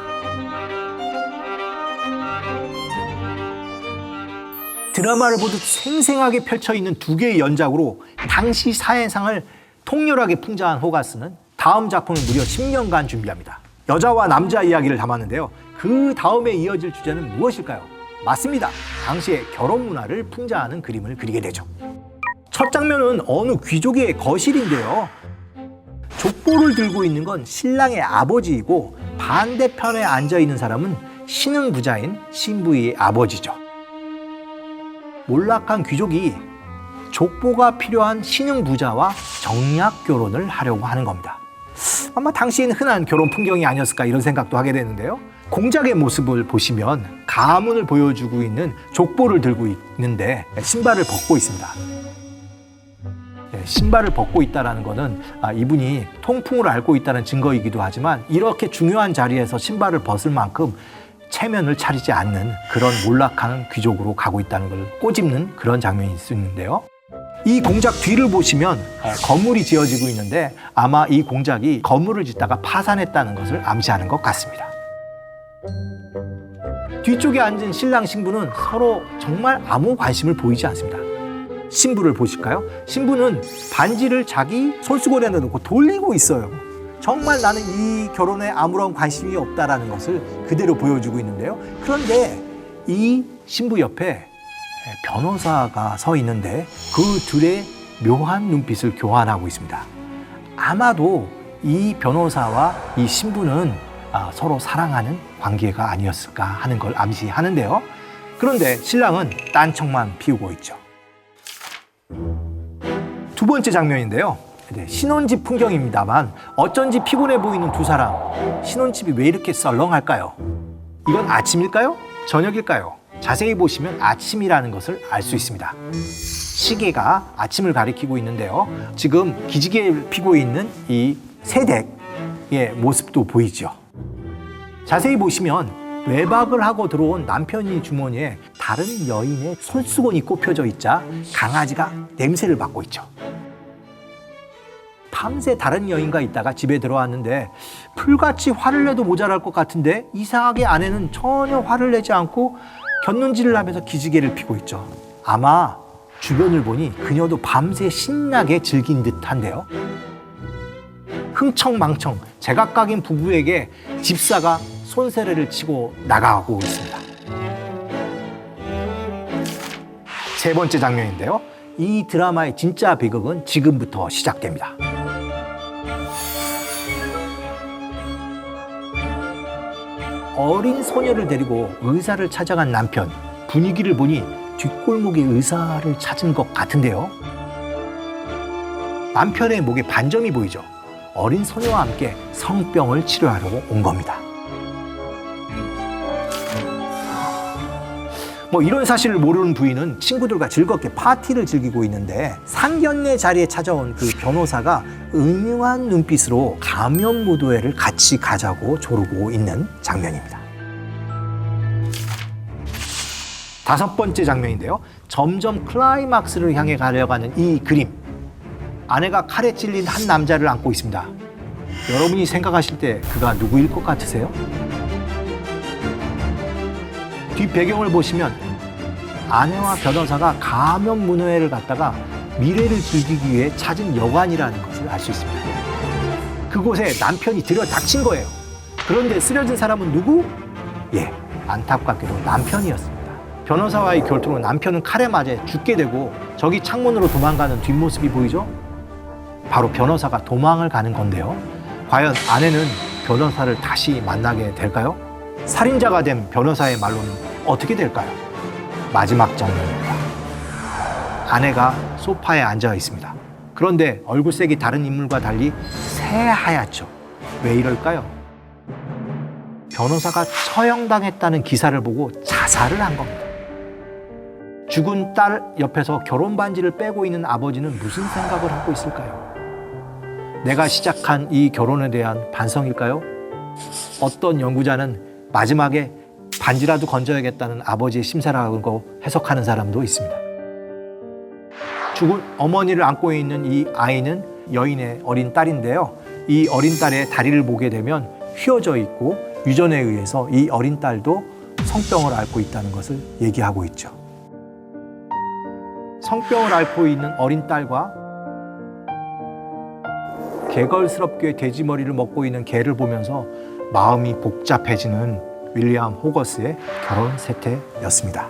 드라마를 보듯 생생하게 펼쳐있는 두 개의 연작으로 당시 사회상을 통렬하게 풍자한 호가스는 다음 작품을 무려 10년간 준비합니다. 여자와 남자 이야기를 담았는데요. 그 다음에 이어질 주제는 무엇일까요? 맞습니다. 당시의 결혼 문화를 풍자하는 그림을 그리게 되죠. 첫 장면은 어느 귀족의 거실인데요. 족보를 들고 있는 건 신랑의 아버지이고 반대편에 앉아있는 사람은 신흥 부자인 신부의 아버지죠. 몰락한 귀족이 족보가 필요한 신흥 부자와 정략 결혼을 하려고 하는 겁니다. 아마 당시에는 흔한 결혼 풍경이 아니었을까 이런 생각도 하게 되는데요. 공작의 모습을 보시면 가문을 보여주고 있는 족보를 들고 있는데 신발을 벗고 있습니다. 신발을 벗고 있다는 것은 이분이 통풍을 앓고 있다는 증거이기도 하지만 이렇게 중요한 자리에서 신발을 벗을 만큼 체면을 차리지 않는 그런 몰락하는 귀족으로 가고 있다는 걸 꼬집는 그런 장면이 있는데요. 이 공작 뒤를 보시면 건물이 지어지고 있는데 아마 이 공작이 건물을 짓다가 파산했다는 것을 암시하는 것 같습니다. 뒤쪽에 앉은 신랑 신부는 서로 정말 아무 관심을 보이지 않습니다. 신부를 보실까요? 신부는 반지를 자기 손수건에 넣고 돌리고 있어요. 정말 나는 이 결혼에 아무런 관심이 없다라는 것을 그대로 보여주고 있는데요. 그런데 이 신부 옆에 변호사가 서 있는데 그 둘의 묘한 눈빛을 교환하고 있습니다. 아마도 이 변호사와 이 신부는 서로 사랑하는 관계가 아니었을까 하는 걸 암시하는데요. 그런데 신랑은 딴청만 피우고 있죠. 두 번째 장면인데요. 신혼집 풍경입니다만 어쩐지 피곤해 보이는 두 사람. 신혼집이 왜 이렇게 썰렁할까요? 이건 아침일까요? 저녁일까요? 자세히 보시면 아침이라는 것을 알 수 있습니다. 시계가 아침을 가리키고 있는데요. 지금 기지개를 피고 있는 이 새댁의 모습도 보이죠. 자세히 보시면 외박을 하고 들어온 남편이 주머니에 다른 여인의 손수건이 꼽혀져 있자 강아지가 냄새를 맡고 있죠. 밤새 다른 여인과 있다가 집에 들어왔는데 풀같이 화를 내도 모자랄 것 같은데 이상하게 아내는 전혀 화를 내지 않고 곁눈질을 하면서 기지개를 피고 있죠. 아마 주변을 보니 그녀도 밤새 신나게 즐긴 듯한데요. 흥청망청 제각각인 부부에게 집사가 손세례를 치고 나가고 있습니다. 세 번째 장면인데요. 이 드라마의 진짜 비극은 지금부터 시작됩니다. 어린 소녀를 데리고 의사를 찾아간 남편. 분위기를 보니 뒷골목에 의사를 찾은 것 같은데요. 남편의 목에 반점이 보이죠. 어린 소녀와 함께 성병을 치료하러 온 겁니다. 이런 사실을 모르는 부인은 친구들과 즐겁게 파티를 즐기고 있는데 상견례 자리에 찾아온 그 변호사가 은유한 눈빛으로 가면 무도회를 같이 가자고 조르고 있는 장면입니다. 다섯 번째 장면인데요. 점점 클라이막스를 향해 가려가는 이 그림. 아내가 칼에 찔린 한 남자를 안고 있습니다. 여러분이 생각하실 때 그가 누구일 것 같으세요? 뒷 배경을 보시면 아내와 변호사가 가면문화회를 갔다가 미래를 즐기기 위해 찾은 여관이라는 것을 알 수 있습니다. 그곳에 남편이 들여닥친 거예요. 그런데 쓰러진 사람은 누구? 안타깝게도 남편이었습니다. 변호사와의 결투로 남편은 칼에 맞아 죽게 되고 저기 창문으로 도망가는 뒷모습이 보이죠? 바로 변호사가 도망을 가는 건데요. 과연 아내는 변호사를 다시 만나게 될까요? 살인자가 된 변호사의 말로는 어떻게 될까요? 마지막 장면입니다. 아내가 소파에 앉아 있습니다. 그런데 얼굴색이 다른 인물과 달리 새하얗죠. 왜 이럴까요? 변호사가 처형당했다는 기사를 보고 자살을 한 겁니다. 죽은 딸 옆에서 결혼 반지를 빼고 있는 아버지는 무슨 생각을 하고 있을까요? 내가 시작한 이 결혼에 대한 반성일까요? 어떤 연구자는 마지막에 반지라도 건져야겠다는 아버지의 심사라고 해석하는 사람도 있습니다. 죽은 어머니를 안고 있는 이 아이는 여인의 어린 딸인데요. 이 어린 딸의 다리를 보게 되면 휘어져 있고 유전에 의해서 이 어린 딸도 성병을 앓고 있다는 것을 얘기하고 있죠. 성병을 앓고 있는 어린 딸과 개걸스럽게 돼지머리를 먹고 있는 개를 보면서 마음이 복잡해지는 윌리엄 호거스의 결혼 세태였습니다.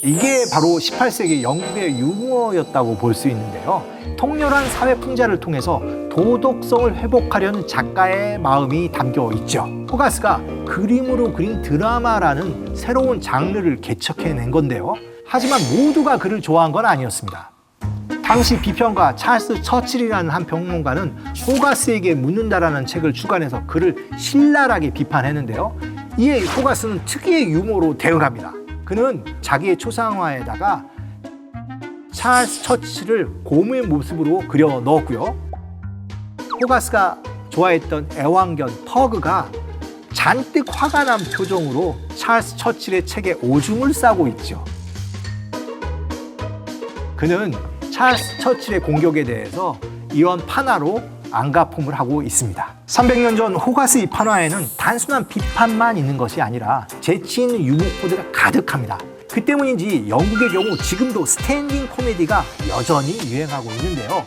이게 바로 18세기 영국의 유머였다고 볼 수 있는데요. 통렬한 사회 풍자를 통해서 도덕성을 회복하려는 작가의 마음이 담겨 있죠. 호가스가 그림으로 그린 드라마라는 새로운 장르를 개척해낸 건데요. 하지만 모두가 그를 좋아한 건 아니었습니다. 당시 비평가 찰스 처칠이라는 한 평론가는 호가스에게 묻는다라는 책을 출간해서 그를 신랄하게 비판했는데요. 이에 호가스는 특유의 유머로 대응합니다. 그는 자기의 초상화에다가 찰스 처칠을 고무의 모습으로 그려 넣었고요. 호가스가 좋아했던 애완견 퍼그가 잔뜩 화가 난 표정으로 찰스 처칠의 책에 오줌을 싸고 있죠. 그는 찰스 처칠의 공격에 대해서 이원 판화로 안가품을 하고 있습니다. 300년 전 호가스의 판화에는 단순한 비판만 있는 것이 아니라 재치 있는 유머 코드가 가득합니다. 그 때문인지 영국의 경우 지금도 스탠딩 코미디가 여전히 유행하고 있는데요.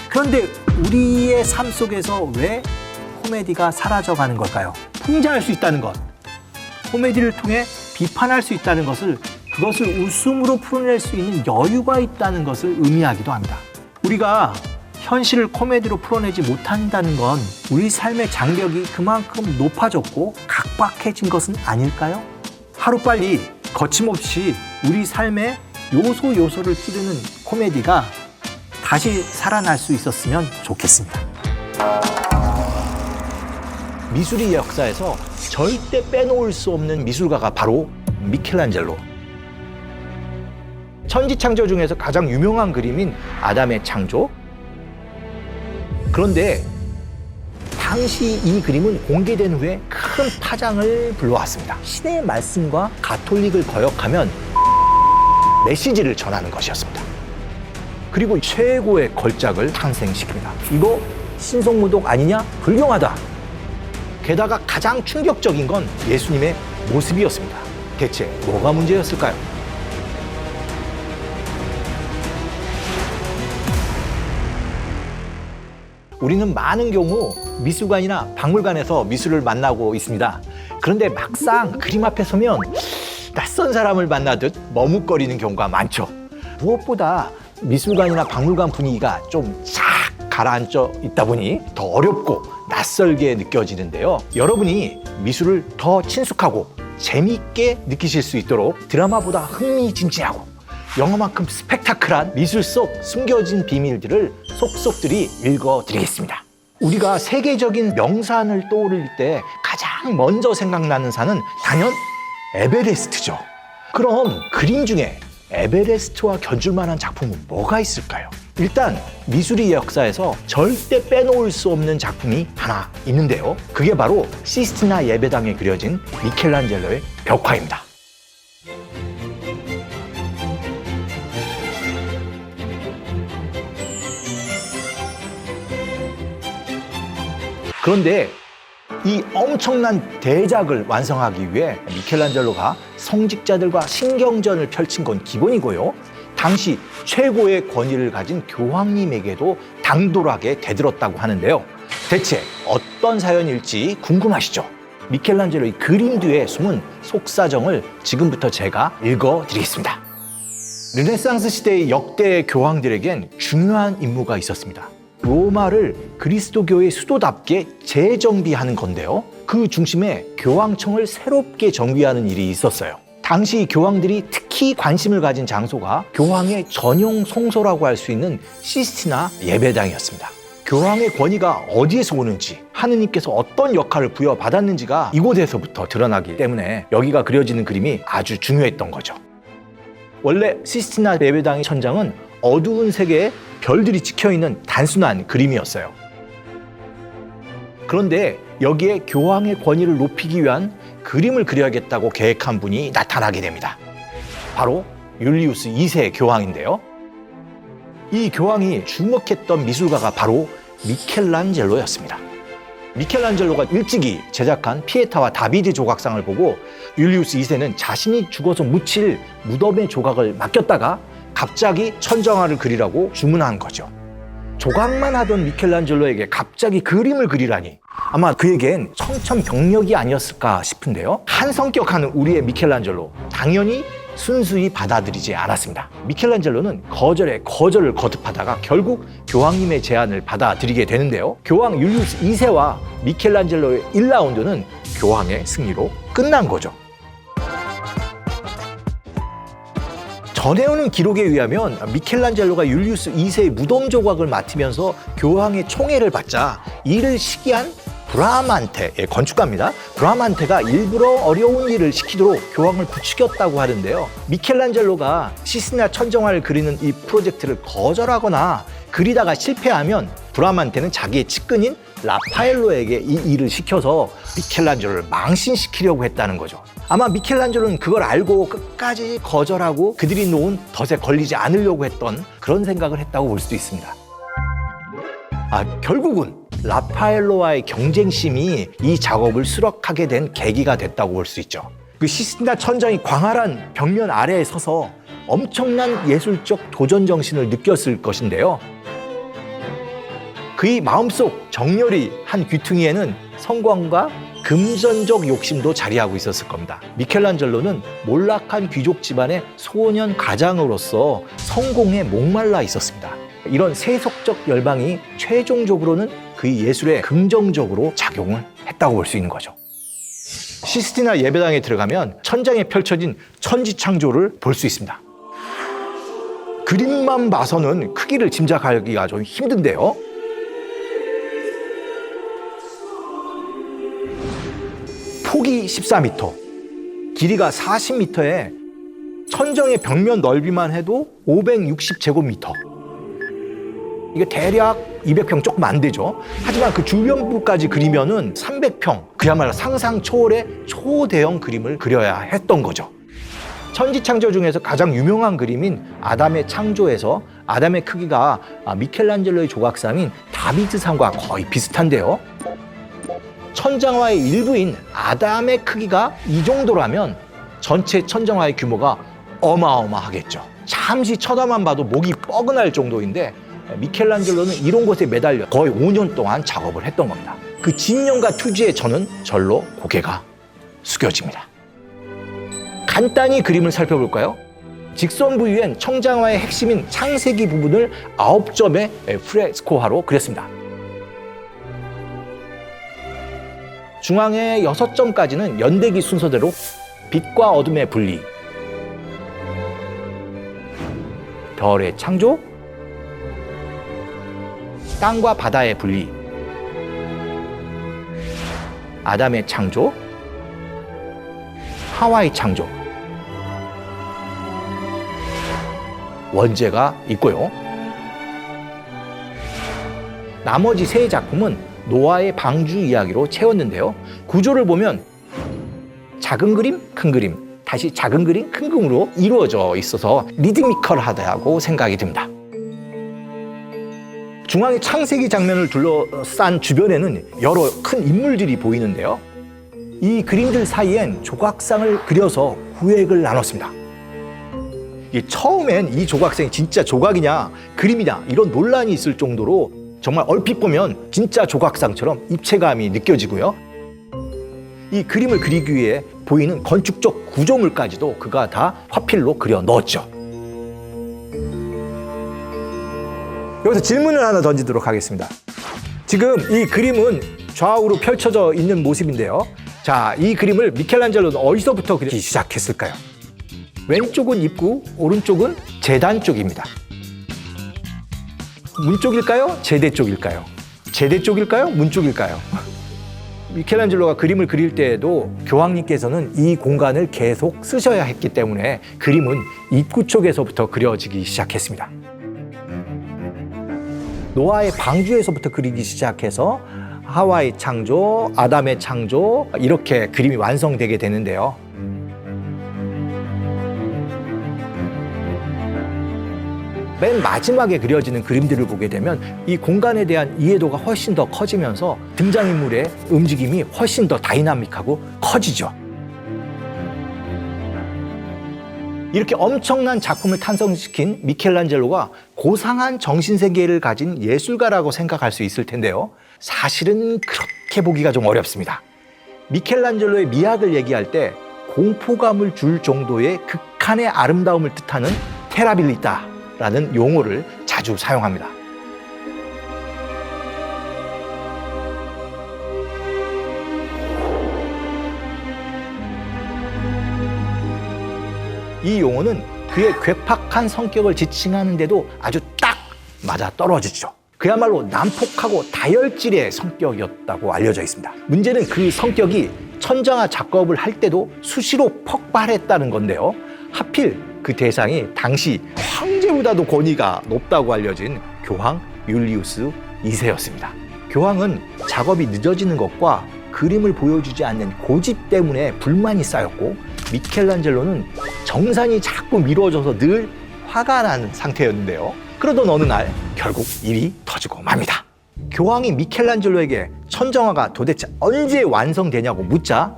그런데 우리의 삶 속에서 왜 코미디가 사라져가는 걸까요? 풍자할 수 있다는 것, 코미디를 통해 비판할 수 있다는 것을, 그것을 웃음으로 풀어낼 수 있는 여유가 있다는 것을 의미하기도 합니다. 우리가 현실을 코미디로 풀어내지 못한다는 건 우리 삶의 장벽이 그만큼 높아졌고 각박해진 것은 아닐까요? 하루빨리 거침없이 우리 삶의 요소를 찌르는 코미디가 다시 살아날 수 있었으면 좋겠습니다. 미술의 역사에서 절대 빼놓을 수 없는 미술가가 바로 미켈란젤로. 천지창조 중에서 가장 유명한 그림인 아담의 창조. 그런데 당시 이 그림은 공개된 후에 큰 파장을 불러왔습니다. 신의 말씀과 가톨릭을 거역하면 메시지를 전하는 것이었습니다. 그리고 최고의 걸작을 탄생시킵니다. 이거 신성모독 아니냐? 불경하다. 게다가 가장 충격적인 건 예수님의 모습이었습니다. 대체 뭐가 문제였을까요? 우리는 많은 경우 미술관이나 박물관에서 미술을 만나고 있습니다. 그런데 막상 그림 앞에 서면 낯선 사람을 만나듯 머뭇거리는 경우가 많죠. 무엇보다 미술관이나 박물관 분위기가 좀 싹 가라앉아 있다 보니 더 어렵고 낯설게 느껴지는데요. 여러분이 미술을 더 친숙하고 재미있게 느끼실 수 있도록 드라마보다 흥미진진하고 영화만큼 스펙타클한 미술 속 숨겨진 비밀들을 속속들이 읽어드리겠습니다. 우리가 세계적인 명산을 떠올릴 때 가장 먼저 생각나는 산은 단연 에베레스트죠. 그럼 그림 중에 에베레스트와 견줄 만한 작품은 뭐가 있을까요? 일단 미술의 역사에서 절대 빼놓을 수 없는 작품이 하나 있는데요. 그게 바로 시스티나 예배당에 그려진 미켈란젤로의 벽화입니다. 그런데 이 엄청난 대작을 완성하기 위해 미켈란젤로가 성직자들과 신경전을 펼친 건 기본이고요. 당시 최고의 권위를 가진 교황님에게도 당돌하게 대들었다고 하는데요. 대체 어떤 사연일지 궁금하시죠? 미켈란젤로의 그림 뒤에 숨은 속사정을 지금부터 제가 읽어드리겠습니다. 르네상스 시대의 역대 교황들에겐 중요한 임무가 있었습니다. 로마를 그리스도교의 수도답게 재정비하는 건데요. 그 중심에 교황청을 새롭게 정비하는 일이 있었어요. 당시 교황들이 특히 관심을 가진 장소가 교황의 전용 성소라고 할 수 있는 시스티나 예배당이었습니다. 교황의 권위가 어디에서 오는지, 하느님께서 어떤 역할을 부여받았는지가 이곳에서부터 드러나기 때문에 여기가 그려지는 그림이 아주 중요했던 거죠. 원래 시스티나 예배당의 천장은 어두운 색의 별들이 찍혀있는 단순한 그림이었어요. 그런데 여기에 교황의 권위를 높이기 위한 그림을 그려야겠다고 계획한 분이 나타나게 됩니다. 바로 율리우스 2세 교황인데요. 이 교황이 주목했던 미술가가 바로 미켈란젤로였습니다. 미켈란젤로가 일찍이 제작한 피에타와 다비드 조각상을 보고 율리우스 2세는 자신이 죽어서 묻힐 무덤의 조각을 맡겼다가 갑자기 천정화를 그리라고 주문한 거죠. 조각만 하던 미켈란젤로에게 갑자기 그림을 그리라니 아마 그에겐 청천벽력이 아니었을까 싶은데요. 한 성격하는 우리의 미켈란젤로 당연히 순수히 받아들이지 않았습니다. 미켈란젤로는 거절에 거절을 거듭하다가 결국 교황님의 제안을 받아들이게 되는데요. 교황 율리우스 2세와 미켈란젤로의 1라운드는 교황의 승리로 끝난 거죠. 전해오는 기록에 의하면 미켈란젤로가 율리우스 2세의 무덤 조각을 맡으면서 교황의 총애를 받자 이를 시기한 브라만테, 건축가입니다. 브라만테가 일부러 어려운 일을 시키도록 교황을 부추겼다고 하는데요. 미켈란젤로가 시스티나 천정화를 그리는 이 프로젝트를 거절하거나 그리다가 실패하면 브라만테는 자기의 측근인 라파엘로에게 이 일을 시켜서 미켈란젤로를 망신시키려고 했다는 거죠. 아마 미켈란젤로는 그걸 알고 끝까지 거절하고 그들이 놓은 덫에 걸리지 않으려고 했던 그런 생각을 했다고 볼 수도 있습니다. 결국은 라파엘로와의 경쟁심이 이 작업을 수락하게 된 계기가 됐다고 볼 수 있죠. 그 시스티나 천정이 광활한 벽면 아래에 서서 엄청난 예술적 도전 정신을 느꼈을 것인데요. 그의 마음속 정열이 한 귀퉁이에는 성광과 금전적 욕심도 자리하고 있었을 겁니다. 미켈란젤로는 몰락한 귀족 집안의 소년 가장으로서 성공에 목말라 있었습니다. 이런 세속적 열망이 최종적으로는 그의 예술에 긍정적으로 작용을 했다고 볼 수 있는 거죠. 시스티나 예배당에 들어가면 천장에 펼쳐진 천지창조를 볼 수 있습니다. 그림만 봐서는 크기를 짐작하기가 좀 힘든데요. 폭이 14m, 길이가 40m에 천정의 벽면 넓이만 해도 560제곱미터. 이게 대략 200평 조금 안 되죠. 하지만 그 주변부까지 그리면은 300평, 그야말로 상상 초월의 초대형 그림을 그려야 했던 거죠. 천지창조 중에서 가장 유명한 그림인 아담의 창조에서 아담의 크기가 미켈란젤로의 조각상인 다비드상과 거의 비슷한데요. 천장화의 일부인 아담의 크기가 이 정도라면 전체 천정화의 규모가 어마어마하겠죠. 잠시 쳐다만 봐도 목이 뻐근할 정도인데 미켈란젤로는 이런 곳에 매달려 거의 5년 동안 작업을 했던 겁니다. 그 진념과 투지에 저는 절로 고개가 숙여집니다. 간단히 그림을 살펴볼까요? 직선 부위엔 청장화의 핵심인 창세기 부분을 9점의 프레스코화로 그렸습니다. 중앙의 6점까지는 연대기 순서대로 빛과 어둠의 분리, 별의 창조, 땅과 바다의 분리, 아담의 창조, 하와의 창조, 원죄가 있고요. 나머지 세 작품은 노아의 방주 이야기로 채웠는데요. 구조를 보면 작은 그림, 큰 그림, 다시 작은 그림, 큰 그림으로 이루어져 있어서 리드미컬하다고 생각이 듭니다. 중앙의 창세기 장면을 둘러싼 주변에는 여러 큰 인물들이 보이는데요. 이 그림들 사이엔 조각상을 그려서 구획을 나눴습니다. 처음엔 이 조각상이 진짜 조각이냐 그림이냐 이런 논란이 있을 정도로 정말 얼핏 보면 진짜 조각상처럼 입체감이 느껴지고요. 이 그림을 그리기 위해 보이는 건축적 구조물까지도 그가 다 화필로 그려 넣었죠. 여기서 질문을 하나 던지도록 하겠습니다. 지금 이 그림은 좌우로 펼쳐져 있는 모습인데요. 자, 이 그림을 미켈란젤로는 어디서부터 그리기 시작했을까요? 왼쪽은 입구, 오른쪽은 제단 쪽입니다. 문 쪽일까요? 제대 쪽일까요? 제대 쪽일까요? 문 쪽일까요? 미켈란젤로가 그림을 그릴 때에도 교황님께서는 이 공간을 계속 쓰셔야 했기 때문에 그림은 입구 쪽에서부터 그려지기 시작했습니다. 노아의 방주에서부터 그리기 시작해서 하와의 창조, 아담의 창조 이렇게 그림이 완성되게 되는데요. 맨 마지막에 그려지는 그림들을 보게 되면 이 공간에 대한 이해도가 훨씬 더 커지면서 등장인물의 움직임이 훨씬 더 다이나믹하고 커지죠. 이렇게 엄청난 작품을 탄생시킨 미켈란젤로가 고상한 정신세계를 가진 예술가라고 생각할 수 있을 텐데요. 사실은 그렇게 보기가 좀 어렵습니다. 미켈란젤로의 미학을 얘기할 때 공포감을 줄 정도의 극한의 아름다움을 뜻하는 테라빌리타라는 용어를 자주 사용합니다. 이 용어는 그의 괴팍한 성격을 지칭하는데도 아주 딱 맞아 떨어지죠. 그야말로 난폭하고 다혈질의 성격이었다고 알려져 있습니다. 문제는 그 성격이 천장화 작업을 할 때도 수시로 폭발했다는 건데요. 하필 그 대상이 당시 황제보다도 권위가 높다고 알려진 교황 율리우스 2세였습니다. 교황은 작업이 늦어지는 것과 그림을 보여주지 않는 고집 때문에 불만이 쌓였고 미켈란젤로는 정산이 자꾸 미뤄져서 늘 화가 나는 상태였는데요. 그러던 어느 날 결국 일이 터지고 맙니다. 교황이 미켈란젤로에게 천정화가 도대체 언제 완성되냐고 묻자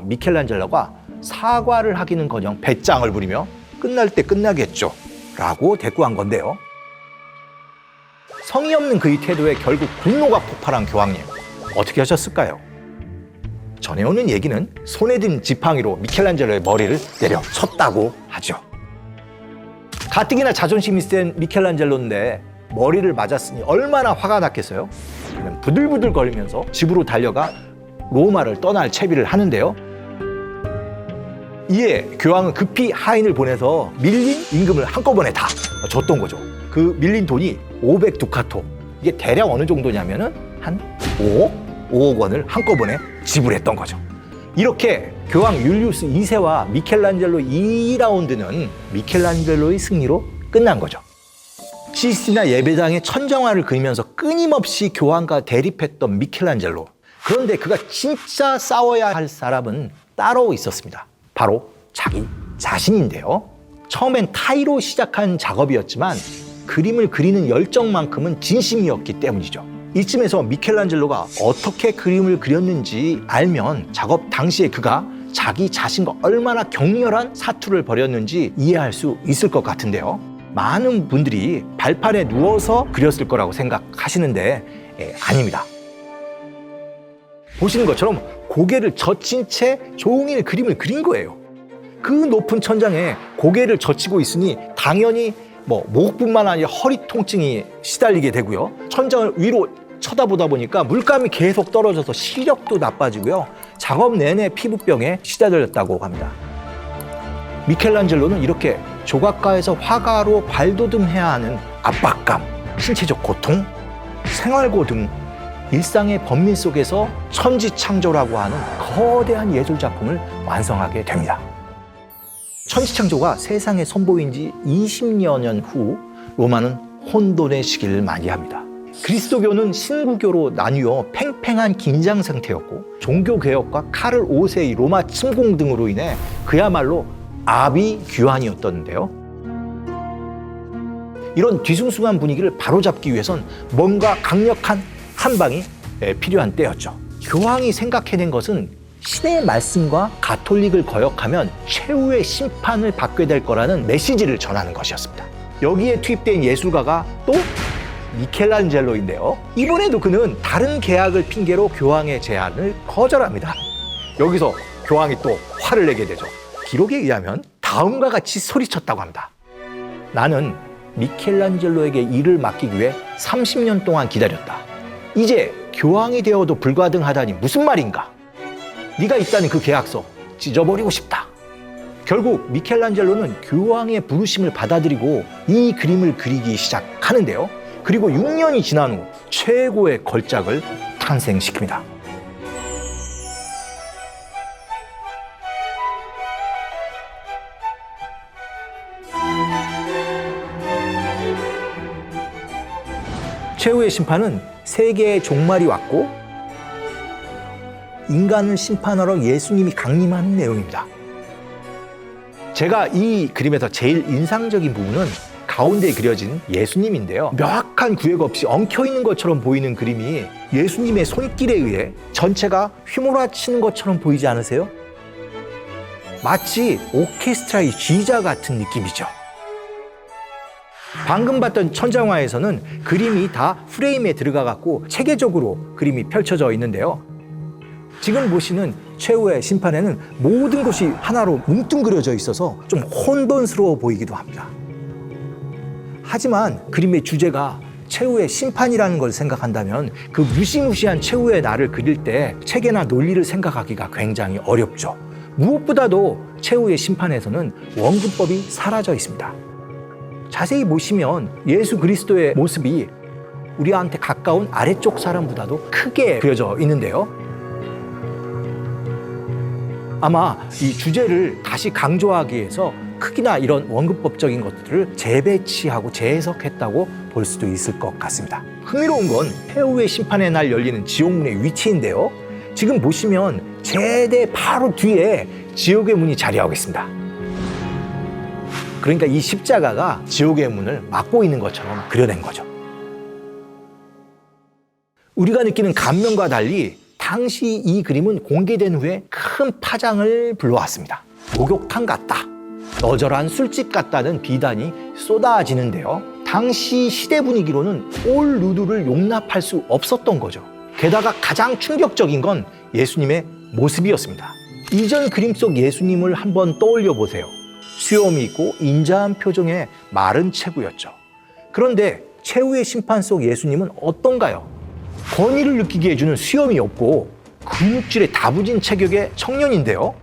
미켈란젤로가 사과를 하기는커녕 배짱을 부리며 끝날 때 끝나겠죠 라고 대꾸한 건데요. 성의 없는 그의 태도에 결국 분노가 폭발한 교황님, 어떻게 하셨을까요? 전해오는 얘기는 손에 든 지팡이로 미켈란젤로의 머리를 내려쳤다고 하죠. 가뜩이나 자존심이 센 미켈란젤로인데 머리를 맞았으니 얼마나 화가 났겠어요? 그냥 부들부들 거리면서 집으로 달려가 로마를 떠날 채비를 하는데요. 이에 교황은 급히 하인을 보내서 밀린 임금을 한꺼번에 다 줬던 거죠. 그 밀린 돈이 500두카토. 이게 대략 어느 정도냐면은 한 5억 원을 한꺼번에 지불했던 거죠. 이렇게 교황 율리우스 2세와 미켈란젤로 2라운드는 미켈란젤로의 승리로 끝난 거죠. 시스티나 예배당의 천정화를 그리면서 끊임없이 교황과 대립했던 미켈란젤로. 그런데 그가 진짜 싸워야 할 사람은 따로 있었습니다. 바로 자기 자신인데요. 처음엔 타이로 시작한 작업이었지만 그림을 그리는 열정만큼은 진심이었기 때문이죠. 이쯤에서 미켈란젤로가 어떻게 그림을 그렸는지 알면 작업 당시에 그가 자기 자신과 얼마나 격렬한 사투를 벌였는지 이해할 수 있을 것 같은데요. 많은 분들이 발판에 누워서 그렸을 거라고 생각하시는데 아닙니다. 보시는 것처럼 고개를 젖힌 채 종일 그림을 그린 거예요. 그 높은 천장에 고개를 젖히고 있으니 당연히 목뿐만 아니라 허리 통증이 시달리게 되고요. 천장을 위로 쳐다보다 보니까 물감이 계속 떨어져서 시력도 나빠지고요. 작업 내내 피부병에 시달렸다고 합니다. 미켈란젤로는 이렇게 조각가에서 화가로 발돋움해야 하는 압박감, 신체적 고통, 생활고 등 일상의 범민 속에서 천지창조라고 하는 거대한 예술작품을 완성하게 됩니다. 천지창조가 세상에 선보인 지 20여 년 후 로마는 혼돈의 시기를 맞이합니다. 그리스도교는 신구교로 나뉘어 팽팽한 긴장 상태였고 종교개혁과 카를 5세의 로마 침공 등으로 인해 그야말로 아비규환이었던데요. 이런 뒤숭숭한 분위기를 바로잡기 위해선 뭔가 강력한 한방이 필요한 때였죠. 교황이 생각해낸 것은 신의 말씀과 가톨릭을 거역하면 최후의 심판을 받게 될 거라는 메시지를 전하는 것이었습니다. 여기에 투입된 예술가가 또 미켈란젤로인데요. 이번에도 그는 다른 계약을 핑계로 교황의 제안을 거절합니다. 여기서 교황이 또 화를 내게 되죠. 기록에 의하면 다음과 같이 소리쳤다고 합니다. 나는 미켈란젤로에게 일을 맡기기 위해 30년 동안 기다렸다. 이제 교황이 되어도 불가능하다니 무슨 말인가? 네가 있다는 그 계약서 찢어버리고 싶다. 결국 미켈란젤로는 교황의 부르심을 받아들이고 이 그림을 그리기 시작하는데요. 그리고 6년이 지난 후 최고의 걸작을 탄생시킵니다. 최후의 심판은 세계의 종말이 왔고 인간을 심판하러 예수님이 강림하는 내용입니다. 제가 이 그림에서 제일 인상적인 부분은 가운데 그려진 예수님인데요. 명확한 구획 없이 엉켜있는 것처럼 보이는 그림이 예수님의 손길에 의해 전체가 휘몰아치는 것처럼 보이지 않으세요? 마치 오케스트라의 G자 같은 느낌이죠. 방금 봤던 천장화에서는 그림이 다 프레임에 들어가갖고 체계적으로 그림이 펼쳐져 있는데요. 지금 보시는 최후의 심판에는 모든 것이 하나로 뭉뚱그려져 있어서 좀 혼돈스러워 보이기도 합니다. 하지만 그림의 주제가 최후의 심판이라는 걸 생각한다면 그 무시무시한 최후의 날을 그릴 때 체계나 논리를 생각하기가 굉장히 어렵죠. 무엇보다도 최후의 심판에서는 원근법이 사라져 있습니다. 자세히 보시면 예수 그리스도의 모습이 우리한테 가까운 아래쪽 사람보다도 크게 그려져 있는데요. 아마 이 주제를 다시 강조하기 위해서 크기나 이런 원근법적인 것들을 재배치하고 재해석했다고 볼 수도 있을 것 같습니다. 흥미로운 건 최후의 심판의 날 열리는 지옥문의 위치인데요. 지금 보시면 제대 바로 뒤에 지옥의 문이 자리하고 있습니다. 그러니까 이 십자가가 지옥의 문을 막고 있는 것처럼 그려낸 거죠. 우리가 느끼는 감명과 달리 당시 이 그림은 공개된 후에 큰 파장을 불러왔습니다. 목욕탕 같다, 너절한 술집 같다는 비단이 쏟아지는데요. 당시 시대 분위기로는 올 누드를 용납할 수 없었던 거죠. 게다가 가장 충격적인 건 예수님의 모습이었습니다. 이전 그림 속 예수님을 한번 떠올려 보세요. 수염이 있고 인자한 표정의 마른 체구였죠. 그런데 최후의 심판 속 예수님은 어떤가요? 권위를 느끼게 해주는 수염이 없고 근육질의 다부진 체격의 청년인데요.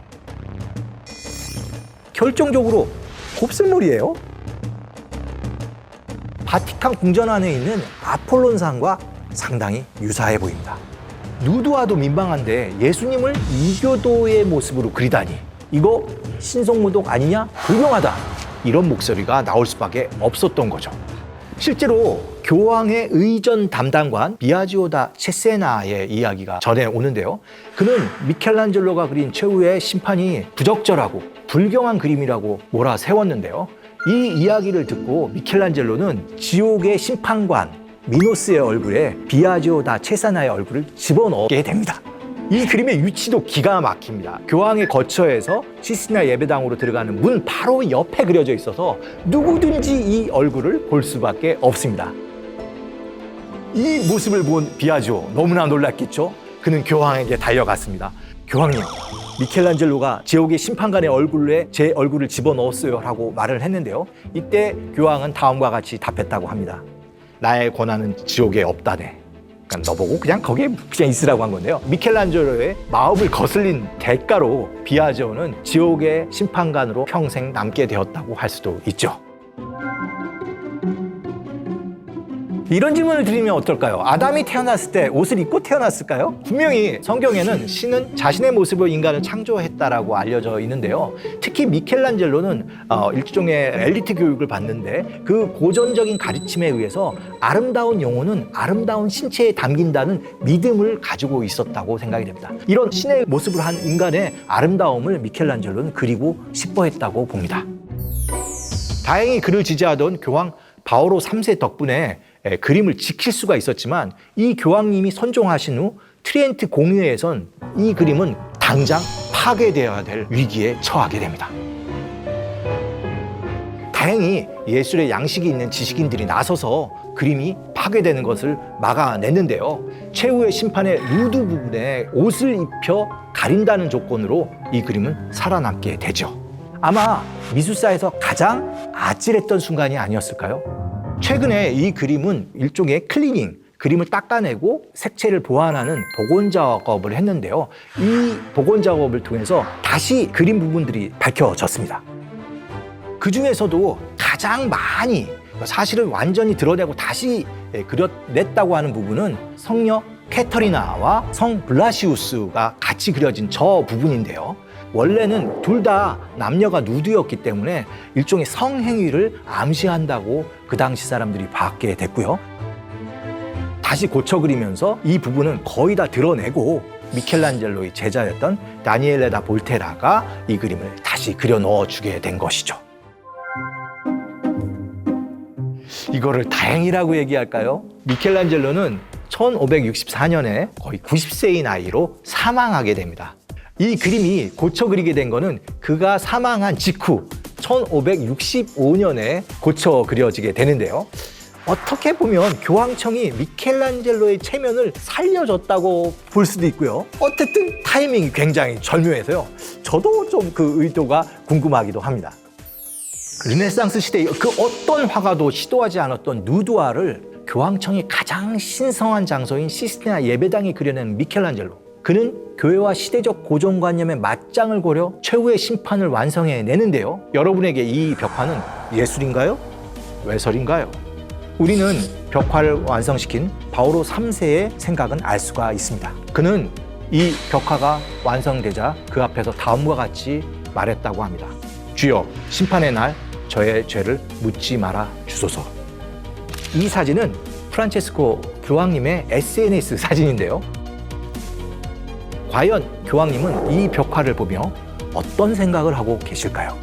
결정적으로 곱슬머리예요. 바티칸 궁전 안에 있는 아폴론상과 상당히 유사해 보입니다. 누드와도 민망한데 예수님을 이교도의 모습으로 그리다니 이거 신성모독 아니냐? 불명하다. 이런 목소리가 나올 수밖에 없었던 거죠. 실제로 교황의 의전 담당관 비아지오 다 체세나의 이야기가 전해오는데요. 그는 미켈란젤로가 그린 최후의 심판이 부적절하고 불경한 그림이라고 몰아세웠는데요. 이 이야기를 듣고 미켈란젤로는 지옥의 심판관 미노스의 얼굴에 비아지오 다 체세나의 얼굴을 집어넣게 됩니다. 이 그림의 위치도 기가 막힙니다. 교황의 거처에서 시스티나 예배당으로 들어가는 문 바로 옆에 그려져 있어서 누구든지 이 얼굴을 볼 수밖에 없습니다. 이 모습을 본 비아지오 너무나 놀랐겠죠? 그는 교황에게 달려갔습니다. 교황님, 미켈란젤로가 지옥의 심판관의 얼굴에 제 얼굴을 집어넣었어요 라고 말을 했는데요. 이때 교황은 다음과 같이 답했다고 합니다. 나의 권한은 지옥에 없다네. 그러니까 너보고 그냥 거기에 그냥 있으라고 한 건데요. 미켈란젤로의 마음을 거슬린 대가로 비아지오는 지옥의 심판관으로 평생 남게 되었다고 할 수도 있죠. 이런 질문을 드리면 어떨까요? 아담이 태어났을 때 옷을 입고 태어났을까요? 분명히 성경에는 신은 자신의 모습으로 인간을 창조했다라고 알려져 있는데요. 특히 미켈란젤로는 일종의 엘리트 교육을 받는데 그 고전적인 가르침에 의해서 아름다운 영혼은 아름다운 신체에 담긴다는 믿음을 가지고 있었다고 생각이 됩니다. 이런 신의 모습을 한 인간의 아름다움을 미켈란젤로는 그리고 싶어했다고 봅니다. 다행히 그를 지지하던 교황 바오로 3세 덕분에 그림을 지킬 수가 있었지만 이 교황님이 선종하신 후 트리엔트 공의회에선 이 그림은 당장 파괴되어야 될 위기에 처하게 됩니다. 다행히 예술의 양식이 있는 지식인들이 나서서 그림이 파괴되는 것을 막아냈는데요. 최후의 심판의 누드 부분에 옷을 입혀 가린다는 조건으로 이 그림은 살아남게 되죠. 아마 미술사에서 가장 아찔했던 순간이 아니었을까요? 최근에 이 그림은 일종의 클리닝, 그림을 닦아내고 색채를 보완하는 복원 작업을 했는데요. 이 복원 작업을 통해서 다시 그림 부분들이 밝혀졌습니다. 그 중에서도 가장 많이 사실을 완전히 드러내고 다시 그려냈다고 하는 부분은 성녀 캐터리나와 성 블라시우스가 같이 그려진 저 부분인데요. 원래는 둘 다 남녀가 누드였기 때문에 일종의 성행위를 암시한다고 그 당시 사람들이 받게 됐고요. 다시 고쳐 그리면서 이 부분은 거의 다 드러내고 미켈란젤로의 제자였던 다니엘레 다 볼테라가 이 그림을 다시 그려 넣어주게 된 것이죠. 이거를 다행이라고 얘기할까요? 미켈란젤로는 1564년에 거의 90세의 나이로 사망하게 됩니다. 이 그림이 고쳐 그리게 된 거는 그가 사망한 직후 1565년에 고쳐 그려지게 되는데요. 어떻게 보면 교황청이 미켈란젤로의 체면을 살려줬다고 볼 수도 있고요. 어쨌든 타이밍이 굉장히 절묘해서요. 저도 좀 그 의도가 궁금하기도 합니다. 르네상스 시대의 그 어떤 화가도 시도하지 않았던 누드화를 교황청이 가장 신성한 장소인 시스티나 예배당에 그려낸 미켈란젤로. 그는 교회와 시대적 고정관념의 맞짱을 고려 최후의 심판을 완성해내는데요. 여러분에게 이 벽화는 예술인가요? 외설인가요? 우리는 벽화를 완성시킨 바오로 3세의 생각은 알 수가 있습니다. 그는 이 벽화가 완성되자 그 앞에서 다음과 같이 말했다고 합니다. 주여, 심판의 날 저의 죄를 묻지 말아 주소서. 이 사진은 프란체스코 교황님의 SNS 사진인데요. 과연 교황님은 이 벽화를 보며 어떤 생각을 하고 계실까요?